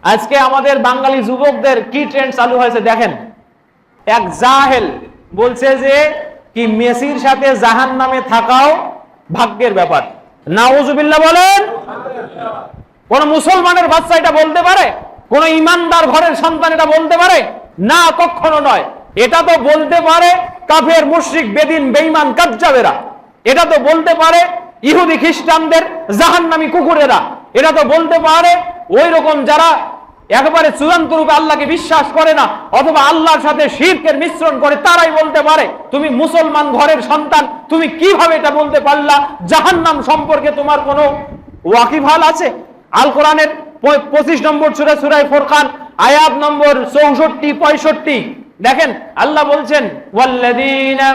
আজকে আমাদের বাঙালি যুবকদের কি ট্রেন্ড চালু হয়েছে দেখেন। এক জাহেল বলছে যে কি মেসির সাথে জাহান্নামে থাকাও ভাগ্যের ব্যাপার। নাউজুবিল্লাহ বলেন। কোন মুসলমানের বাচ্চা এটা বলতে পারে? কোন ইমানদার ঘরের সন্তান এটা বলতে পারে? না, কখনো নয়। এটা তো বলতে পারে কাফের, মুশরিক, বেদিন, বেঈমান, কাজ্জাবেরা। এটা তো বলতে পারে ইহুদি খ্রিস্টানদের জাহান্নামী কুকুরেরা। এটা তো বলতে পারে ওই রকম যারা একবারে চূড়ান্ত রূপে আল্লাহকে বিশ্বাস করে না অথবা আল্লাহর সাথে শিরকের মিশ্রণ করে, তারাই বলতে পারে। তুমি মুসলমান ঘরের সন্তান, তুমি কিভাবে এটা বলতে পারলা? জাহান্নাম সম্পর্কে তোমার কোনো ওয়াকিবহাল আছে? আল কোরআনের 25 নম্বর সূরা, সূরা ফুরকান, আয়াত নম্বর 64-65 দেখেন, আল্লাহ বলছেন ওয়াল্লাযীনা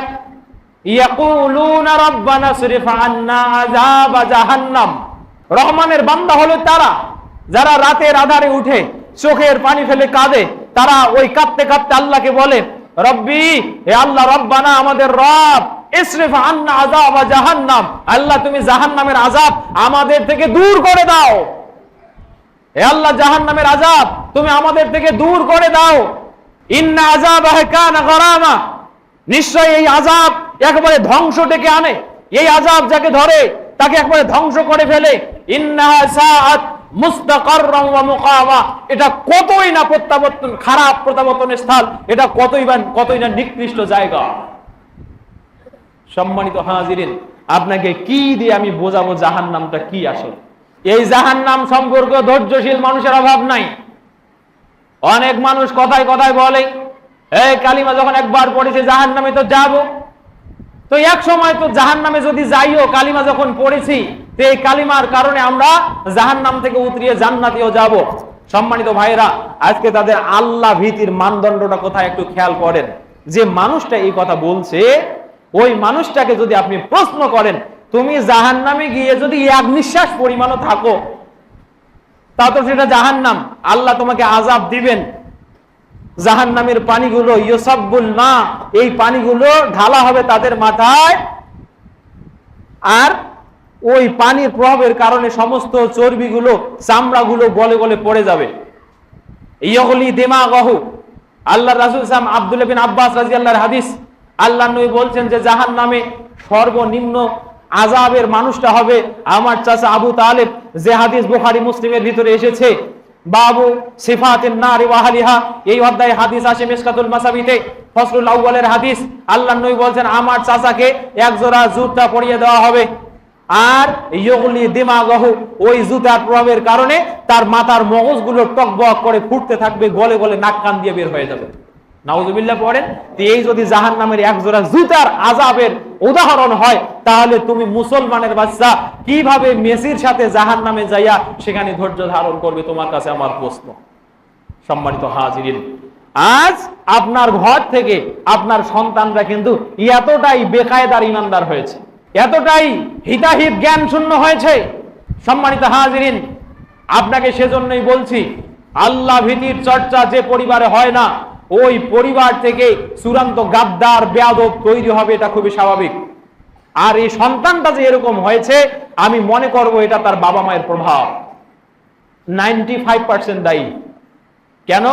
ইয়াকুলুনা রাব্বানা সরিফ আন্না আযাবা জাহান্নাম। রহমানের বান্দা হলো তারা যারা রাতের আধারে উঠে চোখের পানি ফেলে কাঁদে। তারা ওই কাঁদতে কাঁদতে আল্লাহকে বলে রব্বি, হে আল্লাহ, রব্বানা, আমাদের রব, ইসরিফ আন্না আযাবা জাহান্নাম, আল্লাহ তুমি জাহান্নামের আযাব আমাদের থেকে দূর করে দাও। হে আল্লাহ, জাহান্নামের আযাব তুমি আমাদের থেকে দূর করে দাও। ইন্না আযাবাহা কানা গরামা, নিশ্চয় এই আযাব একবারে ধ্বংস ডেকে আনে। এই আযাব যাকে ধরে তাকে একবারে ধ্বংস করে ফেলে। ইন্নাহা সাআত মুস্তাকাররাম ওয়া মুকামা, এটা কতই না প্রত্যাবর্তন, খারাপ প্রত্যাবর্তনের স্থান, এটা কতই না নিকৃষ্ট জায়গা। সম্মানিত হাজিরিন, আপনাকে কি দিয়ে আমি বোঝাবো জাহান্নামটা কি আসলে? এই জাহান্নাম সম্পর্কে ধৈর্যশীল মানুষের অভাব নাই। অনেক মানুষ কথায় কথায় বলে এই কালিমা যখন একবার পড়েছে জাহান্নামে তো যাব। তো এক সময় তো জাহান্নামে যদি যাইও, কালিমা যখন পড়েছি, তো এই কালিমার কারণে আমরা জাহান্নাম থেকে উতরিয়ে জান্নাতেও যাব। সম্মানিত ভাইরা, আজকে তাদের আল্লাহ ভীতির মানদণ্ডটা কোথায় একটু খেয়াল করেন। যে মানুষটা এই কথা বলছে, ওই মানুষটাকে যদি আপনি প্রশ্ন করেন তুমি জাহান্নামে গিয়ে যদি এক নিঃশ্বাস পরিমাণও থাকো, তা তো সেটা জাহান্নাম, আল্লাহ তোমাকে আযাব দিবেন। জাহান্নামের পানিগুলো ইউসাব্বুল মা, এই পানিগুলো ঢালা হবে তাদের মাথায়, আর ওই পানির প্রভাবের কারণে সমস্ত চর্বিগুলো, চামড়াগুলো গলে গলে পড়ে যাবে। ইয়গলি দিমাগহু, আল্লাহ রাসূল সাল্লাল্লাহু আব্দুল্লাহ বিন আব্বাস রাদিয়াল্লাহু হাদিস, আল্লাহ নবী বলছেন যে জাহান্নামে সর্বনিম্ন আযাবের মানুষটা হবে আমার চাচা আবু তালেব, যে হাদিস বুখারী মুসলিমের ভিতরে এসেছে। বাবু সিফাতিন নারি ওয়া আহলিহা, এই অধ্যায়ে হাদিস আসে মিশকাতুল মাসাবিতে ফসলুল আউয়ালের হাদিস। আল্লাহ নবী বলেন আমার চাচাকে এক জোড়া জুতা পরিয়ে দেওয়া হবে, আর ইয়গলি দিমাগহু, ওই জুতার প্রভাবের কারণে তার মাথার মগজগুলো টকবক করে ফুটতে থাকবে, গলে গলে নাক কান দিয়ে বের হয়ে যাবে। নাউজুবিল্লাহ পড়েন। এই যদি জাহান্নামের এক জোড়া জুতার আযাবের উদাহরণ হয়, তাহলে তুমি মুসলমানের বাচ্চা কিভাবে মেসির সাথে জাহান্নামে যাইয়া সেখানে ধৈর্য ধারণ করবে? তোমার কাছে আমার প্রশ্ন। সম্মানিত হাজিরিন, আজ আপনার ঘর থেকে আপনার সন্তানরা কিন্তু এতটাই বেকায়দার ইমানদার হয়েছে, এতটাই হিতাহিত জ্ঞান শূন্য হয়েছে। সম্মানিত হাজিরিন, আপনাকে সেজন্যই বলছি, আল্লাহ ভীতির চর্চা যে পরিবারে হয় না, ওই পরিবার থেকে চূড়ান্ত গাদ্দার, বেয়াদব তৈরি হবে, এটা খুবই স্বাভাবিক। আর এই সন্তানটা যে এরকম হয়েছে, আমি মনে করব এটা তার বাবা মায়ের প্রভাব। 95% দায়ী। কেন?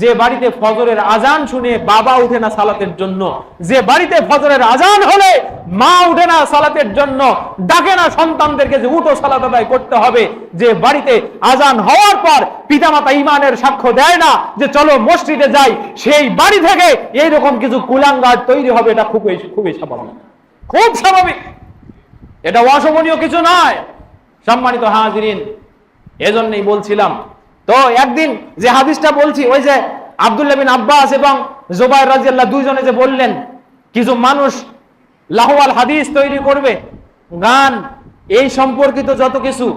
যে বাড়িতে ফজরের আজান শুনে বাবা উঠে না সালাতের জন্য, যে বাড়িতে ফজরের আজান হলে মা উঠে না সালাতের জন্য, ডাকে না সন্তানদেরকে যে উঠো সালাত আদায় করতে হবে, যে বাড়িতে আজান হওয়ার পর পিতামাতা ঈমানের সাক্ষ্য দেয় না যে চলো মসজিদে যাই, সেই বাড়ি থেকে এইরকম কিছু কুলাঙ্গার তৈরি হবে, এটা খুবই খুবই স্বাভাবিক, খুব স্বাভাবিক। এটা অশোভনীয় কিছু নয়। সম্মানিত হাজিরিন, এজন্যই বলছিলাম। তো একদিন যে হাদিসটা বলছি, ওই যে আব্দুল্লাহ বিন আব্বাস এবং জুবাইর রাদিয়াল্লাহু দুইজনে যে বললেন কিছু মানুষ লাহওয়াল হাদিস তৈরি করবে, গান, এই সম্পর্কিত যত কিছু।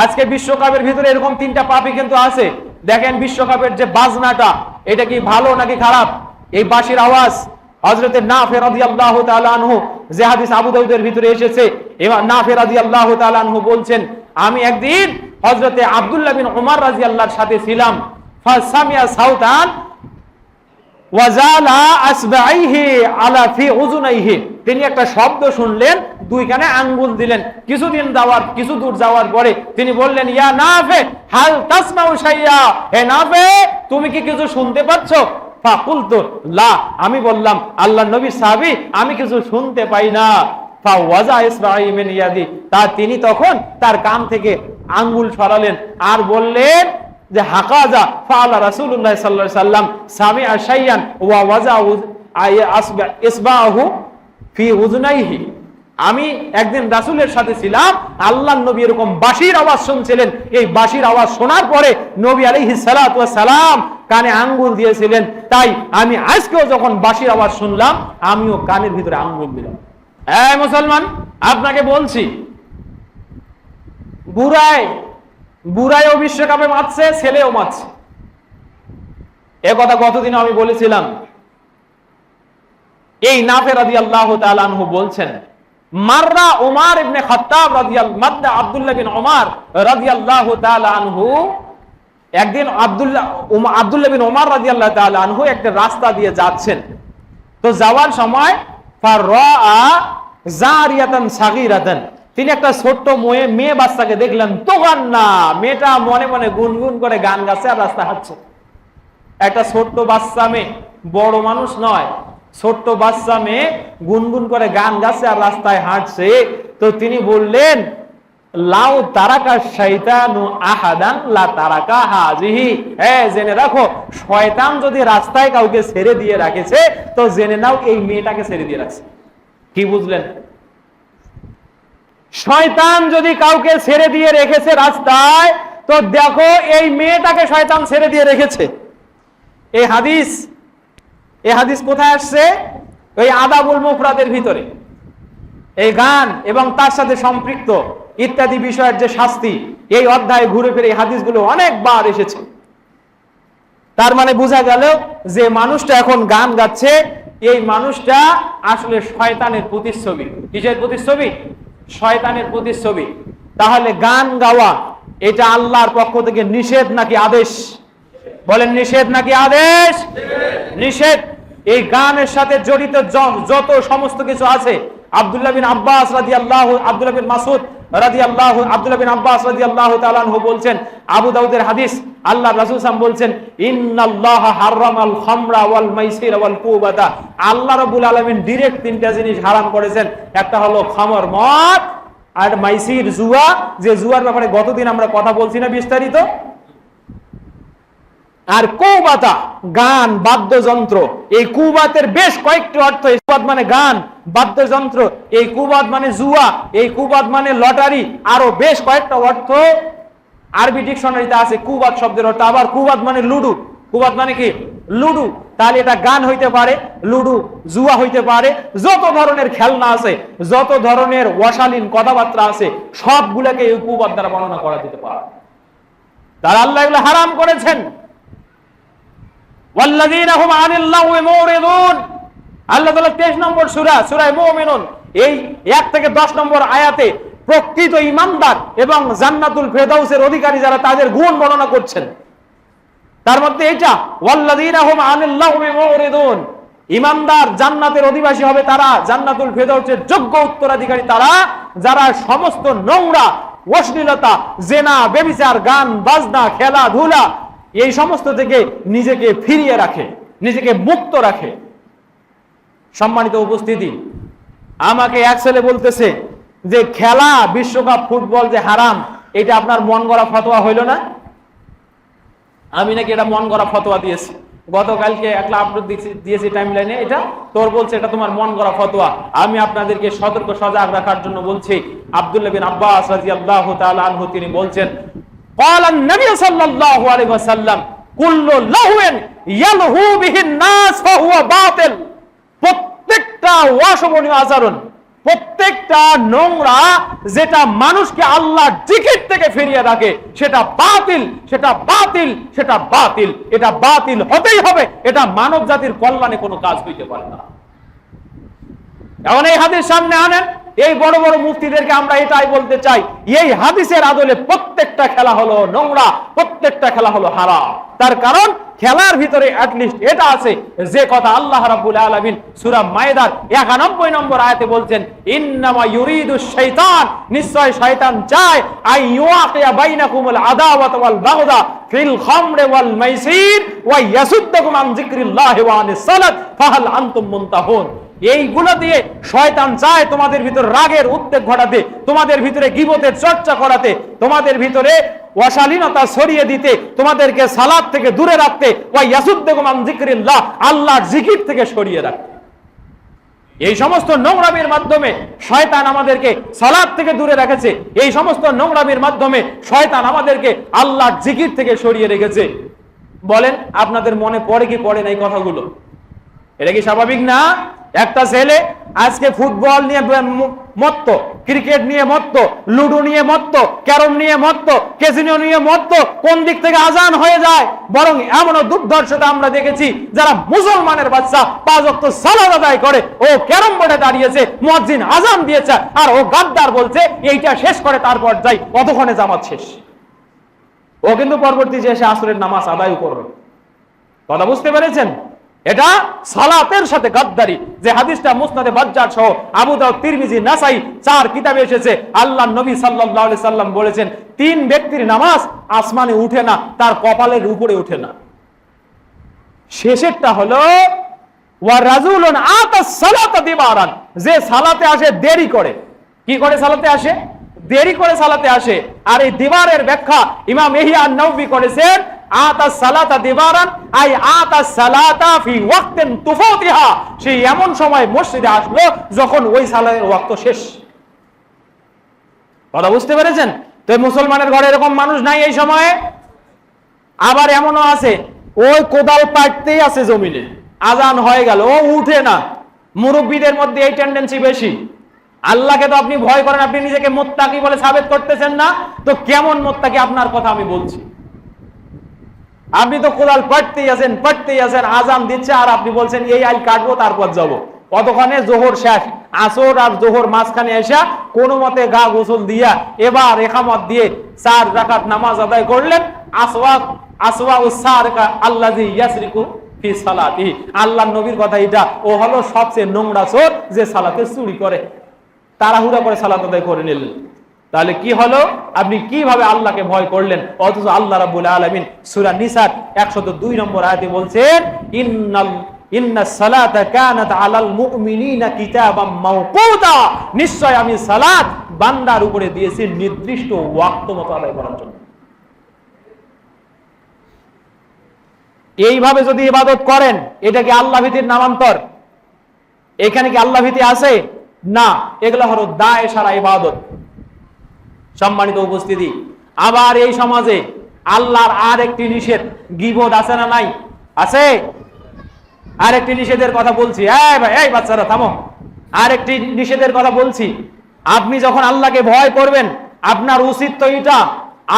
আজকে বিশ্বকাপের ভিতরে এরকম 3টা পাপি কিন্তু আছে। দেখেন বিশ্বকাপের যে বাজনাটা, এটা কি ভালো নাকি খারাপ? এই বাঁশির আওয়াজ, হযরতে নাফি রাদিয়াল্লাহু তাআলা আনহু, যে হাদিস আবু দাউদের ভিতরে এসেছে, এবং নাফি রাদিয়াল্লাহু তাআলা আনহু বলছেন আমি একদিন হযরতে আব্দুল্লাহ বিন উমর রাদিয়াল্লাহর সাথে ছিলাম। ফাসামিয়া সাউতান ওয়াজালা আসবাইহি আলা ফি উযুনাইহি, তিনি একটা শব্দ শুনলেন দুই কানে আঙ্গুল দিলেন। কিছু দূর যাওয়ার পরে তিনি বললেন, ইয়া নাফে হাল তাসমাউ শাইয়া, হে নাফে তুমি কি কিছু শুনতে পাচ্ছ? ফাকুলতু লা, আমি বললাম আল্লাহর নবী সাহাবী আমি কিছু শুনতে পাই না। ফাওয়াজা ইসরাঈল মিন ইয়াদি, তিনি তখন তার কান থেকে আঙ্গুল সরালেন আর বললেন যে হাকাজা ফাআলা রাসূলুল্লাহ সাল্লাল্লাহু আলাইহি সাল্লাম সামিআ শাইয়ান ওয়া ওয়াজা ইসবাহু ফি উযুনাইহি। আমি একদিন রাসূলের সাথে ছিলাম, আল্লাহর নবী এরকম বাঁশির আওয়াজ শুনছিলেন। এই বাঁশির আওয়াজ শোনার পরে নবী আলাইহিস সালাতু ওয়াস সালাম কানে আঙ্গুল দিয়েছিলেন। তাই আমি আজকেও যখন বাঁশির আওয়াজ শুনলাম আমিও কানের ভিতরে আঙ্গুল দিলাম। এই মুসলমান, আপনাকে বলছি, বুড়াইও বিশ্বকাপে মারছে, ছেলেও মারছে। এ কথা গতদিন আমি বলেছিলাম। এই নাফে রাদিয়াল্লাহু তাআলা আনহু বলছেন, মাররা ওমর ইবনে খাত্তাব মাদ্দা আব্দুল্লাহ বিন ওমর রাদিয়াল্লাহু তাআলা আনহু, একদিন আব্দুল্লাহ বিন ওমর রাদিয়াল্লাহু তাআলা আনহু একটা রাস্তা দিয়ে যাচ্ছেন। তো যাওয়ার সময় ফাররা জারিয়াতান সাগীরাতান, তিনি একটা ছোট্ট মেয়ে বাচ্চাকে দেখলেন। তখন না, মেয়েটা মনে মনে গুনগুন করে গান গাচ্ছে আর রাস্তা হাঁটছে। একটা ছোট্ট বাচ্চা মেয়ে, বড় মানুষ নয়, ছোট্ট বাচ্চা মেয়ে গুনগুন করে গান গাচ্ছে আর রাস্তায় হাঁটছে। তো তিনি বললেন, লাউ তারাকা শাইতানু আহাদান লা তারাকা হাজিহি, জেনে রাখো শয়তান যদি রাস্তায় কাউকে ছেড়ে দিয়ে রাখেছে তো জেনে নাও এই মেয়েটাকে ছেড়ে দিয়ে রাখছে। কি বুঝলেন? শয়তান যদি কাউকে ছেড়ে দিয়ে রেখেছে রাস্তায়, তো দেখো এই মেয়েটাকে শয়তান ছেড়ে দিয়ে রেখেছে। এই হাদিস কোথায় আসছে? ওই আদাবুল মুফরাদের ভিতরে। এই গান এবং তার সাথে সম্পৃক্ত ইত্যাদি বিষয়ের যে শাস্তি, এই অধ্যায়ে ঘুরে ফিরে এই হাদিসগুলো অনেকবার এসেছে। তার মানে বোঝা গেল যে মানুষটা এখন গান গাচ্ছে, এই মানুষটা আসলে শয়তানের প্রতিচ্ছবি। কিসের প্রতিচ্ছবি? শয়তানের প্রতিচ্ছবি। তাহলে গান গাওয়া এটা আল্লাহর পক্ষ থেকে নিষেধ নাকি আদেশ? বলেন নিষেধ নাকি আদেশ? নিষেধ। এই গানের সাথে জড়িত যত সমস্ত কিছু আছে, আব্দুল্লাহ বিন আব্বাস রাদিয়াল্লাহু, আব্দুল্লাহ বিন মাসউদ রাদিয়াল্লাহু, আব্দুল্লাহ বিন আব্বাস রাদিয়াল্লাহু তাআলা আনহু বলছেন, আবু দাউদের হাদিস, আল্লাহর রাসূল সাল্লাল্লাহু আলাইহি ওয়াসাল্লাম বলছেন, ইন্নাল্লাহা হারামাল খামরা ওয়াল মাইসির ওয়াল কুবাতা। আল্লাহ রাব্বুল আলামিন ডাইরেক্ট তিনটা জিনিস হারাম করেছেন। একটা হলো খামর, মদ, আর মাইসির, জুয়া। যে জুয়ার ব্যাপারে গতদিন আমরা কথা বলছি না বিস্তারিত। আর কুবাতা, গান, বাদ্যযন্ত্র। এই কুবাতের বেশ কয়েকটি অর্থ। কুবাত মানে গান, বাদ্যযন্ত্র। এই কুবাত মানে জুয়া, এই কুবাত মানে লটারি। আরো বেশ কয়েকটা অর্থ আরবি ডিকশনারিতে আছে কুবাত শব্দের অর্থ। আবার কুবাত মানে লুডু। কুবাত মানে কি? লুডু। তাহলে এটা গান হইতে পারে, লুডু, জুয়া হইতে পারে। যত ধরনের খেলনা আছে, যত ধরনের অশালীন কথাবার্তা আছে, সবগুলোকে এই কুবাত দ্বারা বর্ণনা করা যেতে পারে। তারা আল্লাহ এগুলো হারাম করেছেন। ওয়াল্লাযীনা হুম আনিল লাগওয়ি মুরিদুন। আল্লাহ তাআলা 23 নম্বর সূরা, সূরা মুমিনুন, এই 1 থেকে 10 নম্বর আয়াতে প্রকৃত ঈমানদার এবং জান্নাতুল ফেরদাউসের অধিকারী যারা, তাদের গুণ বর্ণনা করছেন। তার মধ্যে এটা, ওয়াল্লাযীনা হুম আনিল লাগওয়ি মুরিদুন, ঈমানদার জান্নাতের অধিবাসী হবে তারা, জান্নাতুল ফেরদাউসের যোগ্য উত্তরাধিকারী তারা, যারা সমস্ত নোংরা, অশ্লীলতা, জেনা, ব্যভিচার, গান, বাজনা, খেলাধুলা, এই সমস্ত থেকে নিজেকে ফিরিয়ে রাখে, নিজেকে মুক্ত রাখে। সম্মানিত উপস্থিতি, আমাকে এক ছেলে বলতেছে যে খেলা, বিশ্বকাপ, ফুটবল যে হারাম, এটা আপনার মন গড়া ফতোয়া হইল না? আমি নাকি এটা মন গড়া ফতোয়া দিয়েছি। গতকালকে একটা আপলোড দিয়েছি টাইমলাইনে, এটা তোর বলছে এটা তোমার মন গড়া ফতোয়া। আমি আপনাদেরকে সতর্ক সজাগ রাখার জন্য বলছি। আব্দুল্লাহ বিন আব্বাস রাদিয়াল্লাহু তাআলা আনহু তিনি বলছেন, قال النبي صلى الله عليه وسلم كل لهو يلهو به الناس فهو باطل। প্রত্যেকটা অশোভনীয় আচরণ, প্রত্যেকটা নোংরা যেটা মানুষকে আল্লাহর জিকির থেকে ফিরিয়ে রাখে, সেটা বাতিল, সেটা বাতিল, সেটা বাতিল। এটা বাতিল হতেই হবে। এটা মানব জাতির কল্যাণে কোনো কাজ হইতে পারে না। এখন এই হাদিস সামনে আনেন, এই বড় বড় মুফতিদেরকে আমরা এটাই বলতে চাই, এই হাদিসের আদলে প্রত্যেকটা খেলা হলো নোংরা, প্রত্যেকটা খেলা হলো হারাম। তার কারণ খেলার ভিতরে অ্যাটলিস্ট এটা আছে যে কথা আল্লাহ রাব্বুল আলামিন সূরা মায়েদার 91 নম্বর আয়াতে বলছেন, ইন্নামা ইউরিদুশ শাইতান, নিশ্চয় শয়তান চায় আই ইউআকিয়া বাইনাকুমুল আদাওয়াতা ওয়াল বাগদা ফিল খামরি ওয়াল মাইসির ওয়া ইয়াসুদ্দাকুম আন যিকরিল্লাহি ওয়া আনিস সালাত ফাহাল আনতুম মুনতাহুন। এইগুলো দিয়ে শয়তান চায় তোমাদের ভিতর রাগের উদ্বেগ ঘটাতে, তোমাদের ভিতরে গীবতের চর্চা করাতে, তোমাদের ভিতরে অশালীনতা ছড়িয়ে দিতে, তোমাদেরকে সালাত থেকে দূরে রাখতে, ওয়া ইয়াসুদ্দাকুম আন যিকরিল্লাহ, আল্লাহর জিকির থেকে সরিয়ে রাখতে। এই সমস্ত নোংরামির মাধ্যমে শয়তান আমাদেরকে সালাত থেকে দূরে রেখেছে, এই সমস্ত নোংরামির মাধ্যমে শয়তান আমাদেরকে আল্লাহর জিকির থেকে সরিয়ে রেখেছে। বলেন আপনাদের মনে পড়ে কি পড়ে না এই কথাগুলো? এটা কি স্বাভাবিক না? একটা ছেলে আজকে ফুটবল নিয়ে মত্ত, ক্রিকেট নিয়ে মত্ত, লুডো নিয়ে মত্ত, ক্যারম নিয়ে মত্ত, ক্যাসিনো নিয়ে মত্ত, কোন দিক থেকে আজান হয়ে যায়। বরং এমনও দুর্ধর্ষতা আমরা দেখেছি, যারা মুসলমানের বাচ্চা 5 ওয়াক্ত সালাত আদায় করে, ও ক্যারম বোর্ডে দাঁড়িয়েছে, মুয়াজ্জিন আজান দিয়েছে, আর ও গাদ্দার বলছে এইটা শেষ করে তারপর যাই, অতক্ষণে জামাত শেষ। ও কিন্তু পরবর্তী যে এসে আসরের নামাজ আদায় করবে। কথা বুঝতে পেরেছেন? এটা সালাতের সাথে গাদ্দারি। যে হাদিসটা মুসনাদে বাজ্জার সহ আবু দাউদ, তিরমিজি, নাসাই 4 কিতাবে এসেছে, আল্লাহর নবী সাল্লাল্লাহু আলাইহি সাল্লাম বলেছেন 3 ব্যক্তির নামাজ আসমানে উঠে না, তার কপালের উপরে উঠে না। শেষেরটা হলো ওয়া রাজুলুন আতাস সালাতা দিবারান, যে সালাতে আসে দেরি করে। কি করে সালাতে আসে? দেরি করে সালাতে আসে। আর এই দিবারের ব্যাখ্যা ইমাম ইহয়া আন-নাওয়ী করেছেন, আতা সালাতা দিবারান আই আতা সালাতা ফি ওয়াক্তিন তুফাতিহা, সেই এমন সময় মসজিদে আসলো যখন ওই সালাতের ওয়াক্ত শেষ। কথা বুঝতে পেরেছেন? তো মুসলমানের ঘরে এরকম মানুষ নাই এই সময়ে। আবার এমনও আছে, ওই কোদাল পাটতেই আছে জমিনে, আজান হয়ে গেল, ও উঠে না। মুরব্বীদের মধ্যে এই টেন্ডেন্সি বেশি। আল্লাহকে তো আপনি ভয় করেন, আপনি নিজেকে মুত্তাকি বলে সাবেত করতেছেন না, তো কেমন মুত্তাকি আপনার কথা আমি বলছি। আপনি তো কোদাল পাটতেই আছেন, আজান দিচ্ছে, আর আপনি বলছেন এই আইল কাটবো তারপর যাব। কতক্ষণে জোহর শেষ, আসর আর জোহর মাঝখানে এসে কোনো মতে গা গোসল দিয়া এবার একামত দিয়ে 4 রাকাত নামাজ আদায় করলেন। আসওয়া উসারকা আল্লাযী ইয়াসরিকু ফি সালাতিহি, আল্লাহর নবীর কথা এটা। ও হলো সবচেয়ে নোংরা চোর যে সালাতে চুরি করে, তাড়াহুড়া করে সালাত আদায় করে নিলেন। তাহলে কি হলো? আপনি কিভাবে আল্লাহকে ভয় করলেন? অথচ আল্লাহ রাব্বুল আলামিন সূরা নিসার 102 নম্বর আয়াতে বলছেন, ইন্নাস সালাতা কানাত আলাল মুমিনিনা কিতাবাম মাওকুতা, নিশ্চয় আমি সালাত বান্দার উপরে দিয়েছি নির্দিষ্ট ওয়াক্ত মতো আদায় করার জন্য। এইভাবে যদি ইবাদত করেন, এটা কি আল্লাহ ভীতির নামান্তর? এখানে কি আল্লাহ ভীতি আছে? না, এগুলো হলো দায় সারা ইবাদত। সম্মানিত উপস্থিতি, আবার এই সমাজে আল্লাহর আর একটি নিষেধ, গীবত আছে না নাই? আছে। আরেকটি নিষেধের কথা বলছি, এই বাচ্চারা থামো, আরেকটি নিষেধের কথা বলছি। আপনি যখন আল্লাহকে ভয় করবেন, আপনার উচিত তো এটা,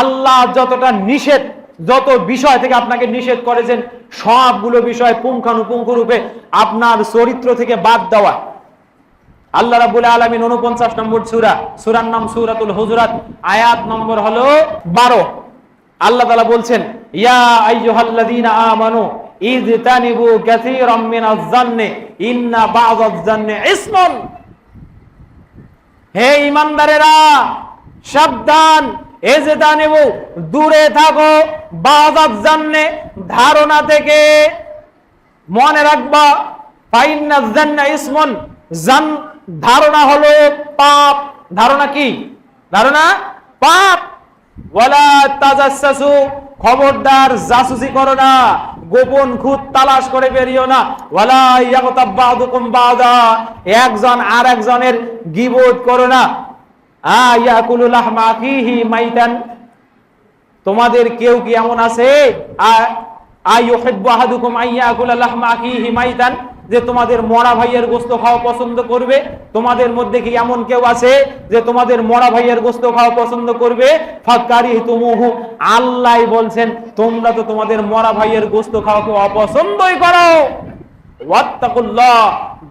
আল্লাহ যতটা নিষেধ, যত বিষয় থেকে আপনাকে নিষেধ করেছেন, সবগুলো বিষয় পুঙ্খানুপুঙ্খ রূপে আপনার চরিত্র থেকে বাদ দেওয়া। আল্লাহ রাব্বুল আলামিন 49 নম্বর সূরার নাম সূরাতুল হুজুরাত, আয়াত নম্বর হলো 12। আল্লাহ তাআলা বলছেন, ইয়া আইয়ুহাল্লাযীনা আমানু ইজতানিবু কাসীরাম মিনাজ জান্নি ইন্না বা'যাজ জান্নি ইসমুন। হে ঈমানদারেরা, সাবধান, ইজতানিবু, দূরে থাকো, বা'যাজ জান্নি, ধারণা থেকে। মনে রাখবা, ফাইন্নাজ জান্না ইসমুন, ধারণা হলো পাপ। ধারণা কি? ধারণা পাপ। ওয়ালা তাজাসসু, খবরদার জাসুসি করো না, গোপন খুঁত তালাশ করে বেরিও না। ওয়ালা ইয়াগতাব বা'দুকুম বা'দা, একজন আর একজনের গীবত করো না। ইয়াকুলু লাহমা আখিহি মাইতান, তোমাদের কেউ কি এমন আছে, আইয়ুহিব্বু আহাদুকুম আইয়াকুলা লাহমা আখিহি মাইতান, যে তোমাদের মরা ভাইয়ের গোশত খাওয়া পছন্দ করবে? তোমাদের মধ্যে কি এমন কেউ আছে যে তোমাদের মরা ভাইয়ের গোশত খাওয়া পছন্দ করবে? ফাকারিহতুমুহু, আল্লাহ বলছেন তোমরা তো তোমাদের মরা ভাইয়ের গোশত খাওয়াকে অপছন্দই করো। ওয়াত্তাকুল্লাহ,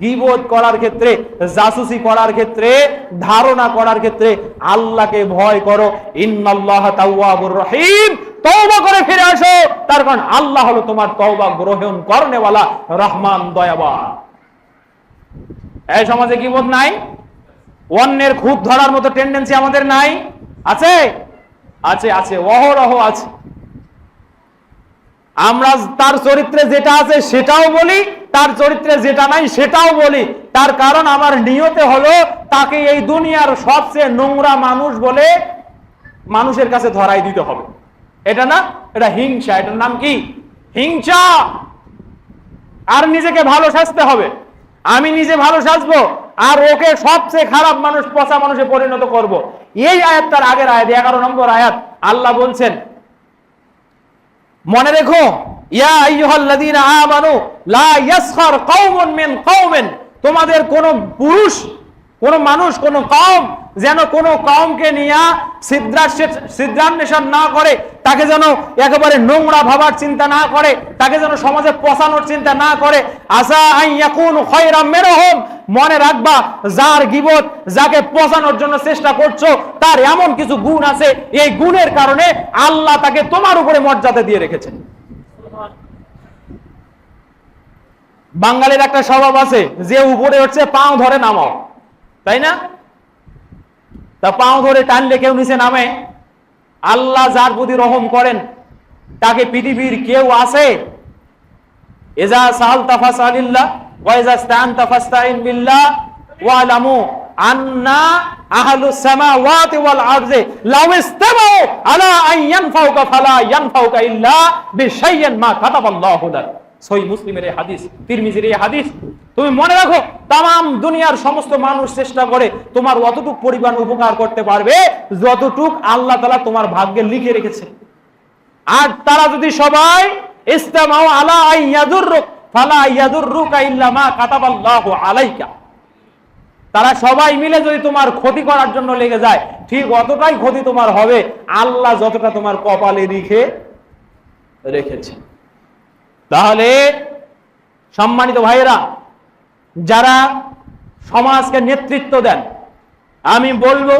গীবত করার ক্ষেত্রে, জাসুসি করার ক্ষেত্রে, ধারণা করার ক্ষেত্রে আল্লাহকে ভয় করো। ইন্নাল্লাহা তাওয়াবুর রহিম, তওবা করে ফিরে আসো, তার কারণ আল্লাহ হলো তোমার তওবা গ্রহণ করনেওয়ালা, রহমান, দয়াবান। এই সমাজে গীবত নাই? অন্যের খুঁত ধরার মতো টেন্ডেন্সি আমাদের নাই? আছে? আছে, আছে, অহরহ আছে। আমরা তার চরিত্রে যেটা আছে সেটাও বলি, তার চরিত্রে যেটা নাই সেটাও বলি। তার কারণ আমার নিয়তে হলো তাকে এই দুনিয়ার সবচেয়ে নোংরা মানুষ বলে মানুষের কাছে ধরাই দিতে হবে। এটা না, এটা হিংসা। এটার নাম কি? হিংসা। আর নিজেকে ভালো সাজতে হবে। আমি নিজে ভালো সাজবো আর ওকে সবচেয়ে খারাপ মানুষ, পচা মানুষে পরিণত করব। এই আয়াতটার আগের আয়াত, 11 নম্বর আয়াত, আল্লাহ বলছেন, মনে রেখো, ইয়া আইয়ুহাল্লাযীনা আমানু লা ইয়াসখার কওমুন মিন কওমিন, তোমাদের কোন পুরুষ, কোন মানুষ, কোন কওম যেন কোন কওমকে নিয়ে ছিদ্রান্বেষণ না করে, তাকে যেন একেবারে নোংরা ভাবার চিন্তা না করে, তাকে যেন সমাজে পচানোর চিন্তা না করে। আসা আন ইয়াকুনু খায়রাম মিনহুম, মনে রাখবা যার গীবত, যাকে পচানোর জন্য চেষ্টা করছো, তার এমন কিছু গুণ আছে, এই গুণের কারণে আল্লাহ তাকে তোমার উপরে মর্যাদা দিয়ে রেখেছেন। বাঙালির একটা স্বভাব আছে, যে উপরে উঠছে পাও ধরে নামাও, তাই না? তা পাও ধরে টানলে কেউ নিচে নামে? আল্লাহ যার প্রতি রহম করেন তাকে পৃথিবীর কেউ আছে? ইজা সাআলতা ফাসআলিল্লাহ ওয়া ইজা ইসতাআনতা ফাসতাইন বিল্লাহ ওয়ালামু আন্না আহলুস সামাওয়াতি ওয়াল আরদি লাউ ইসতামাউ আলা আন ইয়ানফাউকা ফালা ইয়ানফাউকা ইল্লা বিশাইইন মা কাতাবাল্লাহু লাক। সহিহ মুসলিমের এই হাদিস, তিরমিজির এই হাদিস। তুমি মনে রাখো, তাম দুনিয়ার সমস্ত মানুষ চেষ্টা করে তোমার অতটুক পরিমাণ উপকার করতে পারবে যতটুক আল্লাহ তাআলা তোমার ভাগ্যে লিখে রেখেছে। আর তারা যদি সবাই ইসতামাউ আলা আন ইয়াদুররুক ফালা ইয়াদুররুকা ইল্লা মা কাতাবাল্লাহু আলাইকা, তারা সবাই মিলে যদি তোমার ক্ষতি করার জন্য লেগে যায়, ঠিক অতটাই ক্ষতি তোমার হবে আল্লাহ যতটা তোমার কপালে লিখে রেখেছে। তাহলে সম্মানিত ভাইয়েরা, যারা সমাজকে নেতৃত্ব দেন, আমি বলবো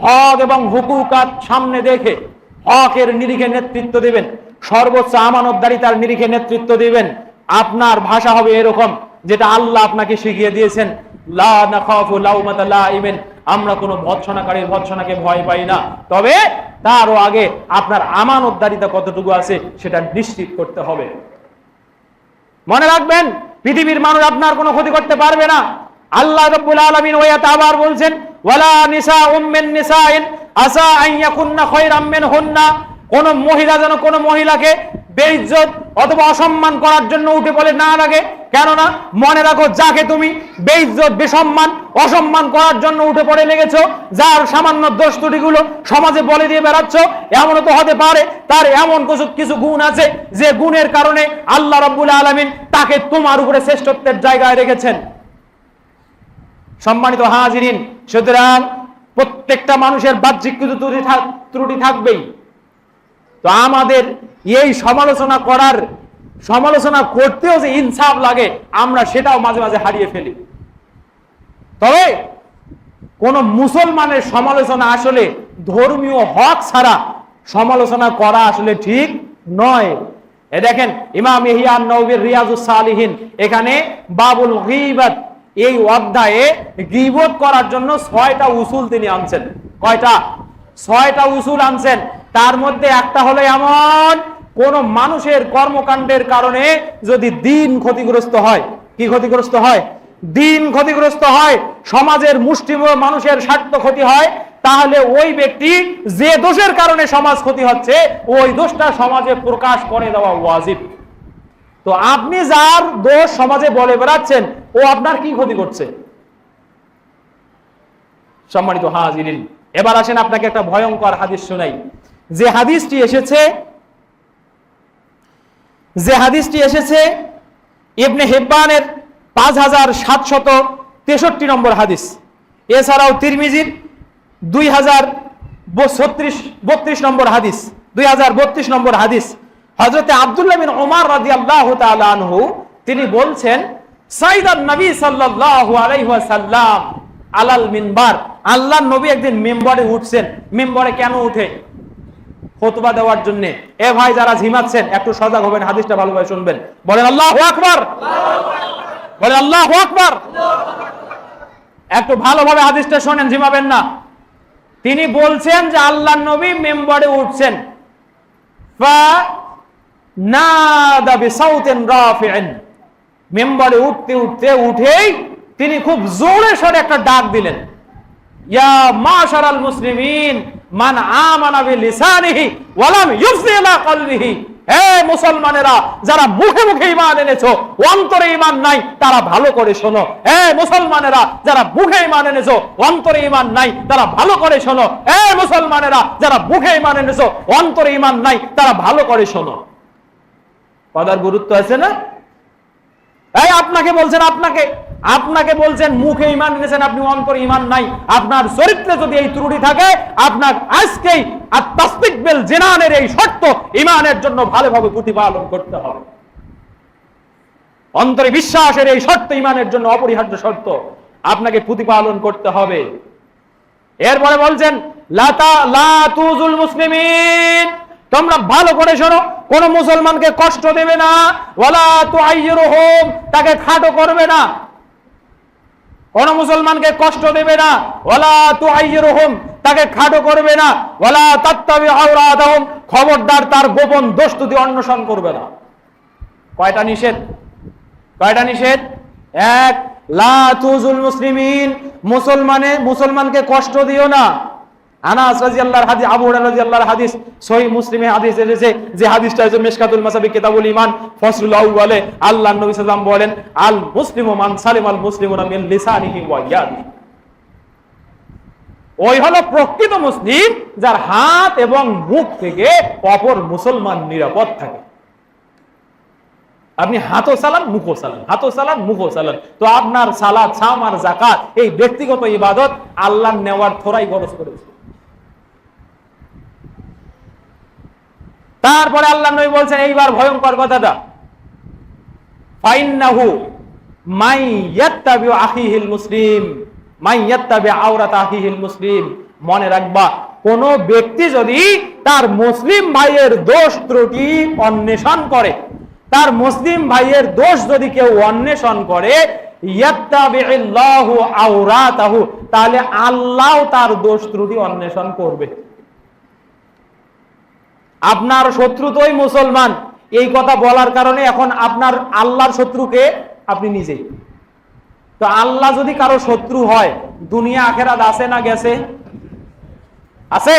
হক এবং হুকুকাত সামনে দেখে হকের নিরিখে নেতৃত্ব দিবেন, সর্বোচ্চ আমানতদারিতার নিরিখে নেতৃত্ব দিবেন। আপনার ভাষা হবে এরকম, যেটা আল্লাহ আপনাকে শিখিয়ে দিয়েছেন, লা নাখাফু লাউমাতা লাইমিন, আমরা কোনো ভৎসনাকারীর ভৎসনাকে ভয় পাই না। তবে তারও আগে আপনার আমানতদারিতা কতটুকু আছে সেটা নিশ্চিত করতে হবে। মনে রাখবেন, পৃথিবীর মানুষ আপনার কোনো ক্ষতি করতে পারবে না। আল্লাহ রাব্বুল আলামিন ওয়াত আবার বলছেন, ওয়ালা নিসাউম মিন নিসাইন আসা আন ইয়াকুননা খায়রাম মিনহুন্না, কোন মহিলা যেন কোন মহিলাকে বেইজ্জত অথবা অসম্মান করার জন্য উঠে পড়ে না লাগে। কেননা মনে রাখো, যাকে তুমি বেইজ্জত, বেসম্মান, অসম্মান করার জন্য উঠে পড়ে লেগেছো, যার সামান্য দোষ ত্রুটিগুলো সমাজে বলে দিয়ে বেড়াচ্ছ, এমনও তো হতে পারে তার এমন কিছু গুণ আছে যে গুণের কারণে আল্লাহ রাব্বুল আলামিন তাকে তোমার উপরে শ্রেষ্ঠত্বের জায়গায় রেখেছেন। সম্মানিত হাজিরিন, সুতরাং প্রত্যেকটা মানুষের বাহ্যিক কিছু ত্রুটি থাকবেই। তো আমাদের এই সমালোচনা করতেও যে ইনসাফ লাগে, আমরা সেটাও মাঝে মাঝে হারিয়ে ফেলি। তবে কোন মুসলমানের সমালোচনা আসলে ধর্মীয় হক ছাড়া সমালোচনা করা আসলে ঠিক নয়। এ দেখেন, ইমাম ইহইয়া আন-নাওয়ীর রিয়াজুস সালিহিন, এখানে বাবুল গীবাত, এই অধ্যায়ে গীবত করার জন্য 6টা উসুল তিনি আনছেন। কয়টা? 6টা উসুল আনছেন। তার মধ্যে একটা হলো এমন, কোন মানুষের কর্মকাণ্ডের কারণে যদি দিন ক্ষতিগ্রস্ত হয়। কি ক্ষতিগ্রস্ত হয়? দিন ক্ষতিগ্রস্ত হয়, সমাজের মুষ্টিমেয় মানুষের স্বার্থ ক্ষতি হয়, তাহলে ওই ব্যক্তি যে দোষের কারণে সমাজ ক্ষতি হচ্ছে, ওই দোষটা সমাজে প্রকাশ করে দেওয়া ওয়াজিব। তো আপনি যার দোষ সমাজে বলে বেড়াচ্ছেন, ও আপনার কি ক্ষতি করছে? সম্মানিত হাজিরিন, এবার আসেন আপনাকে একটা ভয়ঙ্কর হাদিস শোনাই। যে হাদিসটি এসেছে ইবনে হিব্বানের 5763 নম্বর হাদিস, এছাড়াও তিরমিজির 2032 নম্বর হাদিস, 2032 নম্বর হাদিস। হযরতে আব্দুল্লাহ বিন ওমর রাদিয়াল্লাহু তাআলা আনহু তিনি বলছেন, সাইদান নবী সাল্লাল্লাহু আলাইহি ওয়াসাল্লাম আলাল মিনবার, আল্লাহর নবী একদিন মিম্বরে উঠছেন। মিম্বরে কেন উঠে? খুতবা দেওয়ার জন্য। এ ভাই যারা ঝিমাচ্ছেন একটু সজাগ হবেন, হাদিসটা ভালোভাবে শুনবেন। বলেন আল্লাহু আকবার, বলেন আল্লাহু আকবার। একটু ভালোভাবে হাদিসটা শুনেন, ঝিমাবেন না। তিনি বলছেন যে আল্লাহর নবী মিম্বরে উঠছেন, ফা নাদা বিসাউতিন রাফিইন, মিম্বরে উঠেই তিনি খুব জোরে সরে একটা ডাক দিলেন, ইয়া মাশারাল মুসলিমিন মান আমানা বিলিসানিহি ওয়া লাম ইউফজি ইলা কলবিহি। হে মুসলমানেরা, যারা মুখে মুখে ঈমান এনেছো, অন্তরে ঈমান নাই, তারা ভালো করে শোনো। হে মুসলমানেরা, যারা মুখে ঈমান এনেছো, অন্তরে ঈমান নাই, তারা ভালো করে শোনো। হে মুসলমানেরা, যারা মুখে ঈমান এনেছো, অন্তরে ঈমান নাই, তারা ভালো করে শোনো। কথার গুরুত্ব আছে না? এই আপনাকে বলছেন, আপনাকে বলছেন মুখে ঈমান এনেছেন, আপনি অন্তরে ঈমান নাই। আপনার চরিত্রে যদি এই ত্রুটি থাকে, আপনার আজকেই আত-তাসদিক বিল জিনানের এই শর্ত ঈমানের জন্য ভালোভাবে প্রতিপালন করতে হবে। অন্তরে বিশ্বাসের এই শর্ত ঈমানের জন্য অপরিহার্য শর্ত, আপনাকে প্রতিপালন করতে হবে। এরপরে বলছেন লা তুজুল মুসলিমিন, তোমরা ভালো করে শোনো, কোন মুসলমানকে কষ্ট দেবে না। ওয়ালা তুআইয়িরুহুম, তাকে খাটো করবে না, কোন মুসলমানকে কষ্ট দেবে না। ওয়ালা তুআইয়িরুহুম, তাকে খাটো করবে না। ওয়ালা তাত্তাবি আওরাতাহুম, খবরদার তার গোপন দোষ ত্রুটি অন্বেষণ করবে না। কয়টা নিষেধ? কয়টা নিষেধ? এক, লা তুজুল মুসলিমিন, মুসলমানকে কষ্ট দিও না। আনাস রাদিয়াল্লাহু হাদিস, আবু হুরায়রা রাদিয়াল্লাহু হাদিস, সহিহ মুসলিমে হাদিস এসেছে, যে হাদিসটা হচ্ছে মিশকাতুল মাসাবি কিতাবুল ঈমান ফসলুল আউয়ালে, আল্লাহর নবী সাল্লাল্লাহু আলাইহি ওয়াসাল্লাম বলেন, আল মুসলিমু মান সালিমাল মুসলিমুনা মিন লিসানিহি ওয়া ইয়াদিহি। ওই হলো প্রকৃত মুসলিম, যার হাত এবং মুখ থেকে অপর মুসলমান নিরাপদ থাকে। আপনি হাতও চালান, মুখও চালান, হাতও চালান, মুখও চালান, তো আপনার সালাত, সাম আর যাকাত এই ব্যক্তিগত ইবাদত আল্লাহর নেওয়ার থোড়াই খরচ করেছে। তারপরে আল্লাহ নবী বলছেন এইবার ভয়ঙ্কর কথাটা, ফাইন্নাহু মাই ইয়াত্তাবি আখিহিল মুসলিম মাই ইয়াত্তাবি আওরাত আখিহিল মুসলিম। মনে রাখবা, কোন ব্যক্তি যদি তার মুসলিম ভাইয়ের দোষ ত্রুটি অন্বেষণ করে, তার মুসলিম ভাইয়ের দোষ যদি কেউ অন্বেষণ করে, ইয়াত্তাবিল্লাহু আওরাতাহু, তাহলে আল্লাহ তার দোষ ত্রুটি অন্বেষণ করবে। আপনার শত্রু তোই মুসলমান, এই কথা বলার কারণে এখন আপনার আল্লাহর শত্রুকে আপনি নিজেই। তো আল্লাহ যদি কারো শত্রু হয়, দুনিয়া আখেরাত আছে না গেছে? আছে।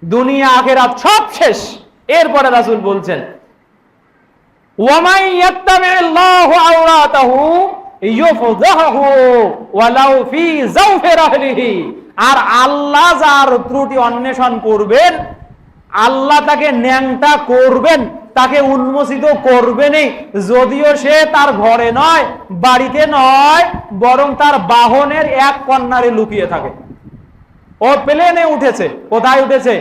দুনিয়া আখেরাত সব শেষ। এরপরে রাসূল বলছেন, ওয়ামাই ইয়াত্তাবিল্লাহু আওরাতাহু ইউফযাহু ওয়ালাউ ফি যাওফি রাহলিহি। আর আল্লাহ যার ত্রুটি অন্বেষণ করবেন, আল্লাহ তাকে ন্যাংটা করবেন, তাকে উন্মোচিত করবেনই, যদিও সে তার ঘরে নয়, বাড়িতে নয়, বরং তার বাহনের এক কর্নারে লুকিয়ে থাকে। ও প্লেনে উঠেছে, কোথায় উঠেছে?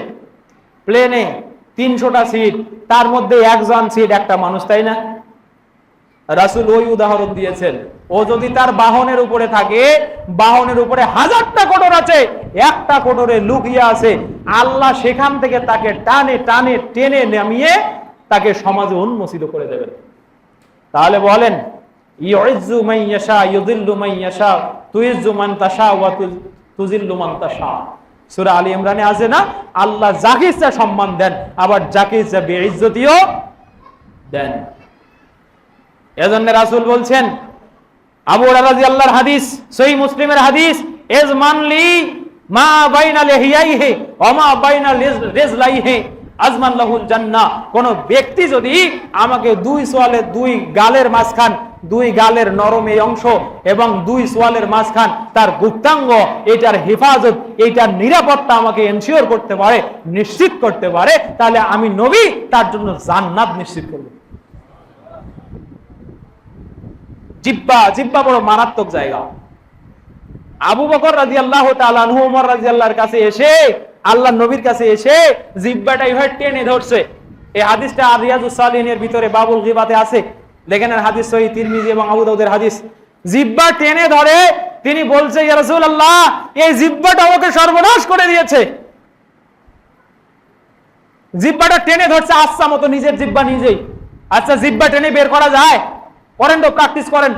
প্লেনে। 300টা সিট, তার মধ্যে একজন সিট একটা মানুষ, তাই না? রাসূল ওই উদাহরণ দিয়েছেন, ও যদি তার বাহনের উপরে থাকে, বাহনের উপরে 1000টা কোটর আছে, একটা কোটরে লুকিয়ে আছে, আল্লাহ সেখান থেকে তাকে টানে টানে টেনে নামিয়ে তাকে সমাজে উন্মোচিত করে দেবেন। তাহলে বলেন, ইউইজ্জু মান ইয়াশা ইউযিল্লু মান ইয়াশা তুইজ্জু মান তাশা ওয়া তুযিল্লু মান তাশা। সূরা আলী ইমরানে আছে না, আল্লাহ যাকে ইচ্ছা সম্মান দেন, আবার যাকে ইচ্ছা বেইজ্জতিও দেন। এজন্য রাসূল বলছেন, আবু হুরায়রা রাদিয়াল্লাহু হাদিস, সহিহ মুসলিমের হাদিস, ইজমানলি মা বাইনা লিহিয়াইহি ওয়া মা বাইনা রিজলাইহি আজমান লাহুল জান্নাহ। কোন ব্যক্তি যদি আমাকে দুই সোয়ালের দুই গালের মাঝখান, দুই গালের নরম এই অংশ এবং দুই সোয়ালের মাঝখান তার গুপ্তাঙ্গ, এটার হেফাজত, এটার নিরাপত্তা আমাকে এনশিওর করতে পারে, নিশ্চিত করতে পারে, তাহলে আমি নবী তার জন্য জান্নাত নিশ্চিত করব। জিহ্বা বড় মারাত্মক জায়গা। আবু বকর রাদিয়াল্লাহু তাআলা আনহু ওমর রাদিয়াল্লাহর কাছে এসে, আল্লাহর নবীর কাছে এসে জিহ্বাটা এইভাবে টেনে ধরছে। এই হাদিসটা রিয়াজুস সালিহিনের ভিতরে বাবুল গীবাতে আছে। দেখেন আর হাদিস সহিহ তিরমিজি এবং আবু দাউদের হাদিস, জিহ্বা টেনে ধরে তিনি বলছে, ইয়া রাসূলুল্লাহ, এই জিহ্বাটা আমাকে সর্বনাশ করে দিয়েছে। জিহ্বাটা টেনে ধরছে আচ্ছা মতো, নিজের জিহ্বা নিজেই। আচ্ছা, জিহ্বা টেনে বের করা যায়? করেন তো, প্র্যাকটিস করেন।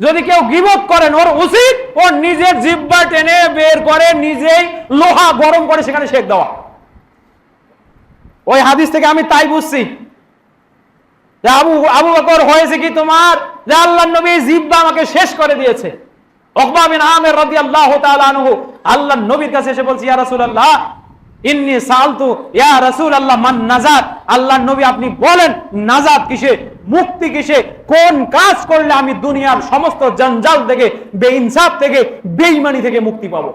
যদি কেউ গীবত করেন, ওর উচিত ওর নিজের জিহ্বা টেনে বের করে নিজেই লোহা গরম করে সেখানে সেক দেওয়া। ওই হাদিস থেকে আমি তাই বুঝছি যে আবু বকর হয়েছে কি তোমার, যে আল্লাহর নবী জিহ্বা আমাকে শেষ করে দিয়েছে। উকবা বিন আমির রাদিয়াল্লাহু তাআলা আনহু আল্লাহর নবীর কাছে এসে বলছে, ইয়া রাসূলুল্লাহ ইন্নী সালতু ইয়া রাসূলুল্লাহ মান নাজাত, আল্লাহর নবী আপনি বলেন নাজাত কিসে, মুক্তি কিসে, কোন কাজ করলে আমি দুনিয়ার সমস্ত জঞ্জাল থেকে, বেইনসাফ থেকে, বেঈমানি থেকে মুক্তি পাবো?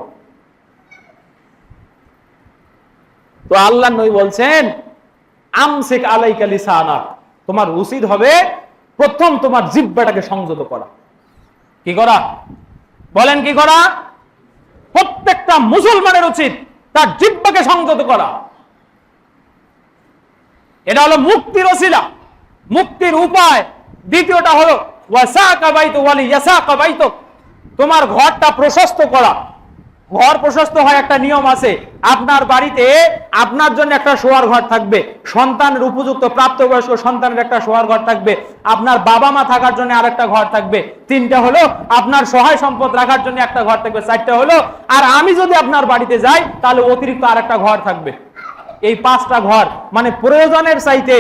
তো আল্লাহর নবী বলছেন, আমসিক আলাইকা লিসানাক, তোমার উচিত হবে প্রথম তোমার জিহ্বাটাকে সংযত করা। কি করা? বলেন কি করা? প্রত্যেকটা মুসলমানের উচিত তার জিহ্বাকে সংযত করা। এটা হলো মুক্তির ওসিলা, মুক্তির উপায়। দ্বিতীয়টা হলো ওয়াসাকা বাইতু ওয়ালি ইয়াসাকা বাইতুক, তোমার ঘরটা প্রশস্ত করা। ঘর প্রশস্ত হয় একটা নিয়ম আছে, আপনার বাড়িতে আপনার জন্য একটা শোয়ার ঘর থাকবে, সন্তানের উপযুক্ত প্রাপ্তবয়স্ক সন্তানের একটা শোয়ার ঘর থাকবে, আপনার বাবা মা থাকার জন্য আরেকটা ঘর থাকবে, তিনটা হলো আপনার সহায় সম্পদ রাখার জন্য একটা ঘর থাকবে, চারটা হলো আর আমি যদি আপনার বাড়িতে যাই তাহলে অতিরিক্ত আরেকটা ঘর থাকবে। এই পাঁচটা ঘর, মানে প্রয়োজনের চাইতে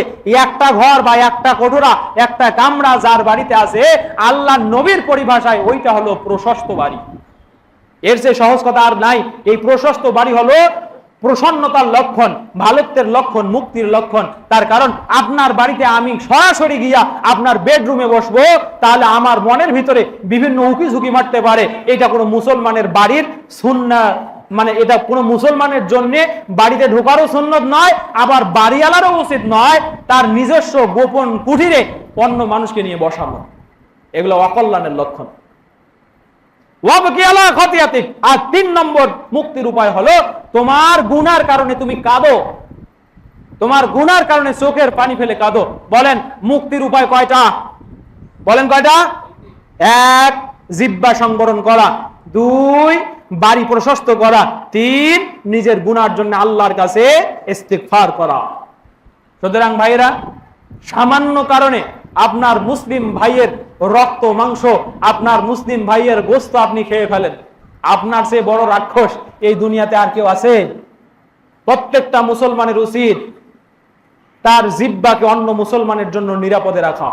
একটা ঘর বা একটা কোঠরা, একটা কামরা যার বাড়িতে আছে, আল্লাহর নবীর পরিভাষায় ওইটা হলো প্রশস্ত বাড়ি। এর চেয়ে সহজ কথা আর নাই। এই প্রশস্ত বাড়ি হলো প্রসন্নতার লক্ষণ, ভালোত্বের লক্ষণ, মুক্তির লক্ষণ। তার কারণ আপনার বাড়িতে আমি সরাসরি গিয়া আপনার বেডরুমে বসবো, তাহলে আমার মনের ভিতরে বিভিন্ন উকি ঝুঁকি মারতে পারে। এটা কোনো মুসলমানের বাড়ির সুন্নাহ, মানে এটা কোনো মুসলমানের জন্য বাড়িতে ঢোকারও সুন্নত নয়, আবার বাড়িওয়ালারও উচিত নয় তার নিজস্ব গোপন কুঠিরে অন্য মানুষকে নিয়ে বসানো। এগুলো অকল্যাণের লক্ষণ। আর 3 নম্বর মুক্তির উপায় হলো তোমার গুনার কারণে তুমি কাঁদো, তোমার গুনার কারণে চোখের পানি ফেলে কাঁদো। বলেন মুক্তির উপায় কয়টা? বলেন কয়টা? 1 জিহ্বা সংবরণ করা, 2 বাড়ি প্রশস্ত করা, 3 নিজের গুনার জন্য আল্লাহর কাছে ইস্তিগফার করা। সুতরাং ভাইরা, সামান্য কারণে আপনার মুসলিম ভাইয়ের রক্ত মাংস, আপনার মুসলিম ভাইয়ের গোশত আপনি খেয়ে ফেলেন, আপনার চেয়ে বড় রাক্ষস এই দুনিয়াতে আর কেউ আছে? প্রত্যেকটা মুসলমানের উচিত তার জিহ্বাকে অন্য মুসলমানের জন্য নিরাপদে রাখা।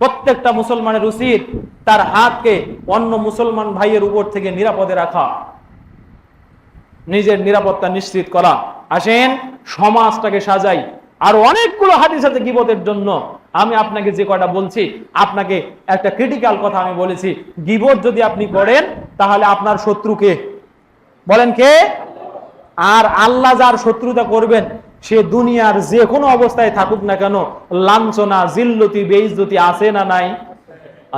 প্রত্যেকটা মুসলমানের উচিত তার হাতকে অন্য মুসলমান ভাইয়ের উপর থেকে নিরাপদে রাখা, নিজের নিরাপত্তা নিশ্চিত করা। আসেন সমাজটাকে সাজাই। আর অনেকগুলো হাদিস আছে গীবতের জন্য। আমি আপনাকে যে কয়টা বলছি, আপনাকে একটা ক্রিটিক্যাল কথা আমি বলেছি, গীবত যদি আপনি করেন তাহলে আপনার শত্রুকে, বলেন কে? আর আল্লাহ যার শত্রুতা করবেন সে দুনিয়ার যে কোনো অবস্থায় থাকুক না কেন, লাঞ্ছনা, জিল্লতি, বেইজ্জতি আছে না নাই?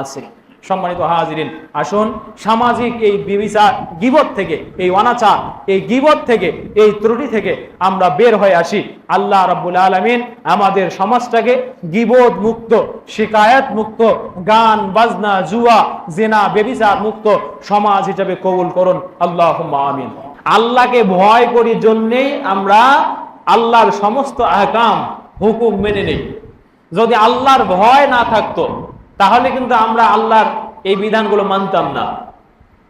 আছে। সম্মানিত হাজিরিন, আসুন সামাজিক এই বিবিচার, গীবত থেকে, এই অনাচার, এই গীবত থেকে, এই ত্রুটি থেকে আমরা বের হয়ে আসি। আল্লাহ রাব্বুল আলামিন আমাদের সমাজটাকে গীবত মুক্ত, শিকায়াত মুক্ত, গান বাজনা, জুয়া, জিনা, বেবিচার মুক্ত সমাজ হিসেবে কবুল করুন। আল্লাহুম্মা আমিন। আল্লাহকে ভয় করি জন্যেই আমরা আল্লাহর সমস্ত আহকাম, হুকুম মেনে নেই। যদি আল্লাহর ভয় না থাকতো তাহলে কিন্তু আমরা আল্লাহর এই বিধানগুলো মানতাম না।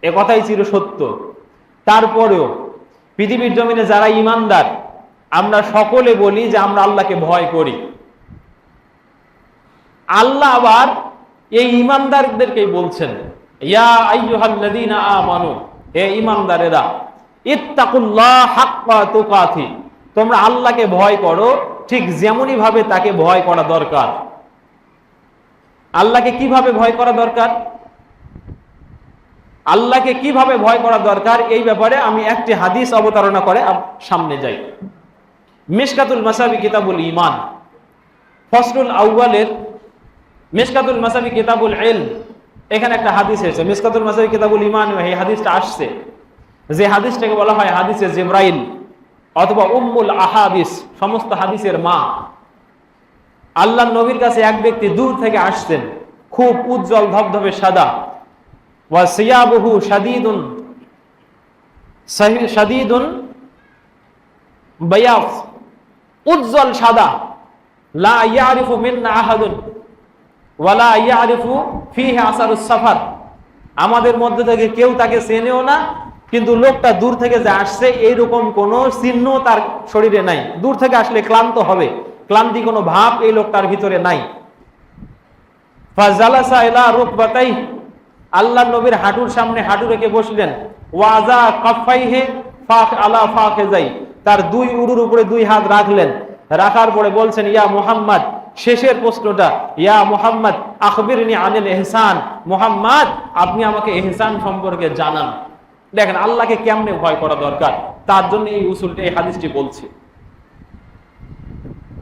এ কথাই চির সত্য। তারপরেও পৃথিবীর জমিনে যারা ঈমানদার, আমরা সকলে বলি যে আমরা আল্লাহকে ভয় করি। আল্লাহ আবার এই ঈমানদারদেরকেই বলছেন, ইয়া আইয়ুহাল্লাযীনা আমানু, হে ঈমানদারেরা, ইত্তাকুল্লাহ হাক্কা তুকাতি, তোমরা আল্লাহকে ভয় করো ঠিক যেমনই ভাবে তাকে ভয় করা দরকার। আল্লাহকে কিভাবে ভয় করা দরকার? আল্লাহকে কিভাবে ভয় করা দরকার এই ব্যাপারে আমি একটি হাদিস অবতারণা করে সামনে যাই। মিশকাতুল মাসাবি কিতাবুল ঈমান, ফসলুল আউয়ালের মিশকাতুল মাসাবি কিতাবুল ইলম, এখানে একটা হাদিস এসেছে। মিশকাতুল মাসাবি কিতাবুল ঈমান, এই হাদিসটা আসছে, যে হাদিসটাকে বলা হয় হাদিসে জিবরাইল অথবা উম্মুল আহাদিস, সমস্ত হাদিসের মা। আল্লাহর নবীর কাছে এক ব্যক্তি দূর থেকে আসছেন, খুব উজ্জ্বল ধবধবে সাদা, ওয়া সিয়াবুহু শাদীদুন বায়াস, উজ্জ্বল সাদা, লা ইয়ারিফু মিন্না আহাদুন ওয়ালা ইয়ারিফু ফিহি আসারুস সাফার, আমাদের মধ্যে থেকে কেউ তাকে চেনেও না, কিন্তু লোকটা দূর থেকে যে আসছে এইরকম কোনো চিহ্ন তার শরীরে নাই। দূর থেকে আসলে ক্লান্ত হবে, ক্লান্তি কোনো ভাব এই লোকটার ভিতরে নাই। ফাজালাসা ইলা রুকবাতাই, আল্লাহর নবীর হাঁটুর সামনে হাঁটু রেখে বসলেন। ওয়াজা কাফাইহি ফাখ আলা ফাখিজাই, তার দুই উরুর উপরে দুই হাত রাখলেন, রাখার পরে বলছেন, ইয়া মুহাম্মদ, শেষের প্রশ্নটা, ইয়া মুহাম্মদ আখবিরনি আনিল ইহসান, মুহাম্মদ আপনি আমাকে ইহসান সম্পর্কে জানান। দেখেন আল্লাহকে কেমনে ভয় করা দরকার, তার জন্য এই উসুলটা, এই হাদিসটি বলছে।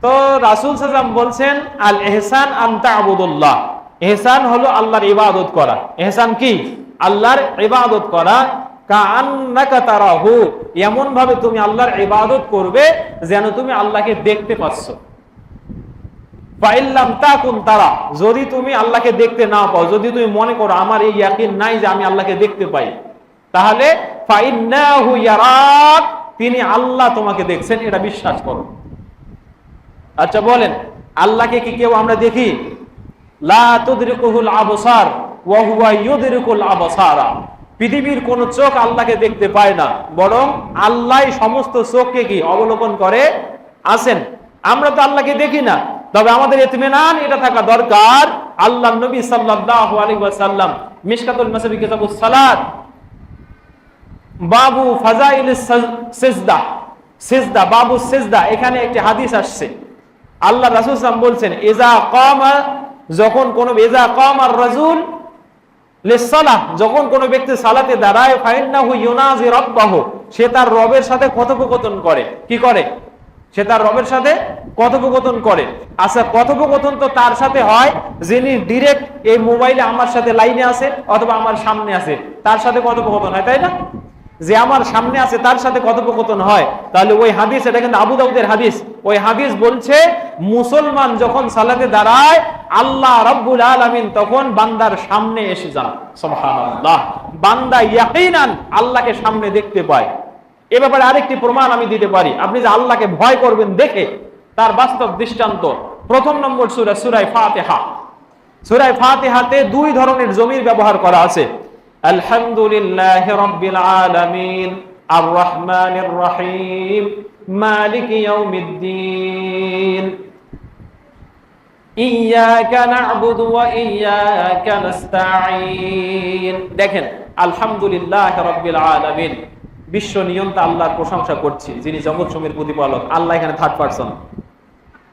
তো রাসূল সাল্লাল্লাহু আলাইহি ওয়াসাল্লাম বলছেন, আল ইহসান আন তা'বুদুল্লাহ, ইহসান হলো আল্লাহর ইবাদত করা। ইহসান কি? আল্লাহর ইবাদত করা। কাআন্নাকা তারাহু, এমন ভাবে তুমি আল্লাহর ইবাদত করবে যেন তুমি আল্লাহকে দেখতে পাচ্ছ। ফাইল্লাম তাকুন তারা, যদি তুমি আল্লাহকে দেখতে না পাও, যদি তুমি মনে করো আমার এই ইয়াকিন নাই যে আমি আল্লাহকে দেখতে পাই, তাহলে ফাইন্নাহু ইয়ারাক, তিনি আল্লাহ তোমাকে দেখছেন, এটা বিশ্বাস করো। আচ্ছা বলেন, আল্লাহকে কি কেউ আমরা দেখি? লা তুদরিকুহুল আবসার ওয়া হুয়া ইউদরিকুল আবসারা, পৃথিবীর কোন চোখ আল্লাহকে দেখতে পায় না, বরং আল্লাহ সমস্ত চোখকে কি অবলোকন করে আছেন। আমরা তো আল্লাহকে দেখি না, তবে আমাদের ইতমিনান এটা থাকা দরকার। আল্লাহর নবী সাল্লাল্লাহু আলাইহি ওয়াসাল্লাম মিশকাতুল মাসাবি কিতাবুস সালাত বাবু ফাজাইলিস সিজদা, সিজদা বাবু সিজদা, এখানে একটি হাদিস আসছে। আল্লাহ রাসূল সাল্লাল্লাহু আলাইহি ওয়াসাল্লাম বলছেন, ইজা কামা, যখন কোন ইজা কামার রাজুল লিসসালাহ, যখন কোন ব্যক্তি সালাতে দাঁড়ায়, ফাইন্নাহু ইউনাজি রাব্বাহু, সে তার রবের সাথে কথোপকথন করে। কি করে? সে তার রবের সাথে কথোপকথন করে। আচ্ছা, কথোপকথন তো তার সাথে হয় যিনি ডিরেক্ট এই মোবাইলে আমার সাথে লাইনে আছে অথবা আমার সামনে আছে, তার সাথে কথোপকথন হয়, তাই না? যে আমার সামনে আছে তার সাথে কথোপকথন হয়। তাহলে ওই হাদিস, এটা কিন্তু আবু দাউদের হাদিস, ওই হাদিস বলছে মুসলমান যখন সালাতে দাঁড়ায় আল্লাহ রাব্বুল আলামিন তখন বান্দার সামনে এসে যান। সুবহানাল্লাহ, বান্দা ইয়াকিনান আল্লাহকে সামনে দেখতে পায়। এ ব্যাপারে আরেকটি প্রমাণ আমি দিতে পারি। আপনি যে আল্লাহকে ভয় করবেন দেখে তার বাস্তব দৃষ্টান্ত, প্রথম নম্বর সূরা, সূরা ফাতিহা। সূরা ফাতিহাতে দুই ধরনের জমির ব্যবহার করা আছে। আলহামদুলিল্লাহি রাব্বিল আলামিন, আর রহমানির রহিম, মালিকি ইয়াউমিদ্দিন, ইয়্যাকা না'বুদু ওয়া ইয়্যাকা নাস্তাঈন। দেখেন, আলহামদুলিল্লাহি রাব্বিল আলামিন, বিশ্ব নিয়ন্তা আল্লাহর প্রশংসা করছি, যিনি জগৎসমূহের প্রতিপালক। আল্লাহ এখানে থার্ড পারসন।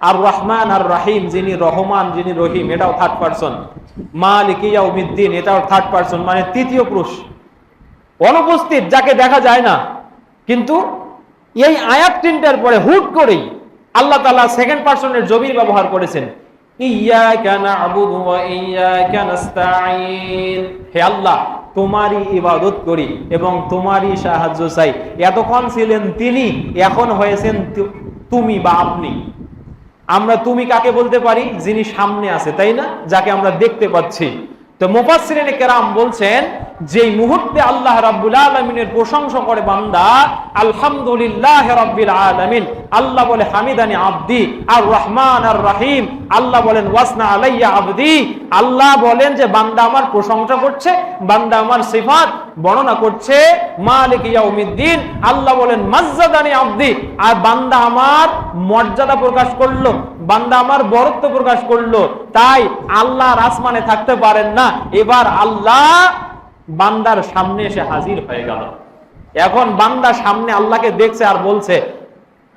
আর রহমান আর রাহিম, যিনি রহমান যিনি রহিম, এটাও থার্ড পারসন। মালিক ইয়াউমিদ্দিন, এটাও থার্ড পারসন, মানে তৃতীয় পুরুষ, অনুপস্থিত, যাকে দেখা যায় না। কিন্তু এই আয়াত তিনটার পরে হুট করেই আল্লাহ তাআলা সেকেন্ড পারসনের জমির ব্যবহার করেছেন। ইয়্যাকা না'বুদু ওয়া ইয়্যাকা নাস্তাঈন, হে আল্লাহ তোমারই ইবাদত করি এবং তোমারই সাহায্য চাই। এতক্ষণ ছিলেন তিনি, এখন হয়েছেন তুমি বা আপনি। আমরা তুমি কাকে বলতে পারি? যিনি সামনে আছে, তাই না? যাকে আমরা দেখতে পাচ্ছি। তো মুফাসসিরিনে কেরাম বলছেন, যেই মুহূর্তে আল্লাহ রাব্বুল আলামিনের প্রশংসা করে বান্দা, আলহামদুলিল্লাহ রাব্বিল আলামিন, আল্লাহ বলে হামিদানি আবদি, আর রহমান আর রহিম, আল্লাহ বলেন ওয়াসনা আলাইয়া আবদি, আল্লাহ বলেন যে বান্দা আমার প্রশংসা করছে, বান্দা আমার সিফাত বর্ণনা করছে। মালিক ইয়াউমিদ্দিন, আল্লাহ বলেন মাজ্জাদানি আবদি, আর বান্দা আমার মর্যাদা প্রকাশ করলো, বান্দা আমার বরত্ব প্রকাশ করলো। তাই আল্লাহর আসমানে থাকতে পারেন না, এবার আল্লাহ বান্দার সামনে এসে হাজির হয়ে গেল। এখন বান্দা সামনে আল্লাহকে দেখছে আর বলছে,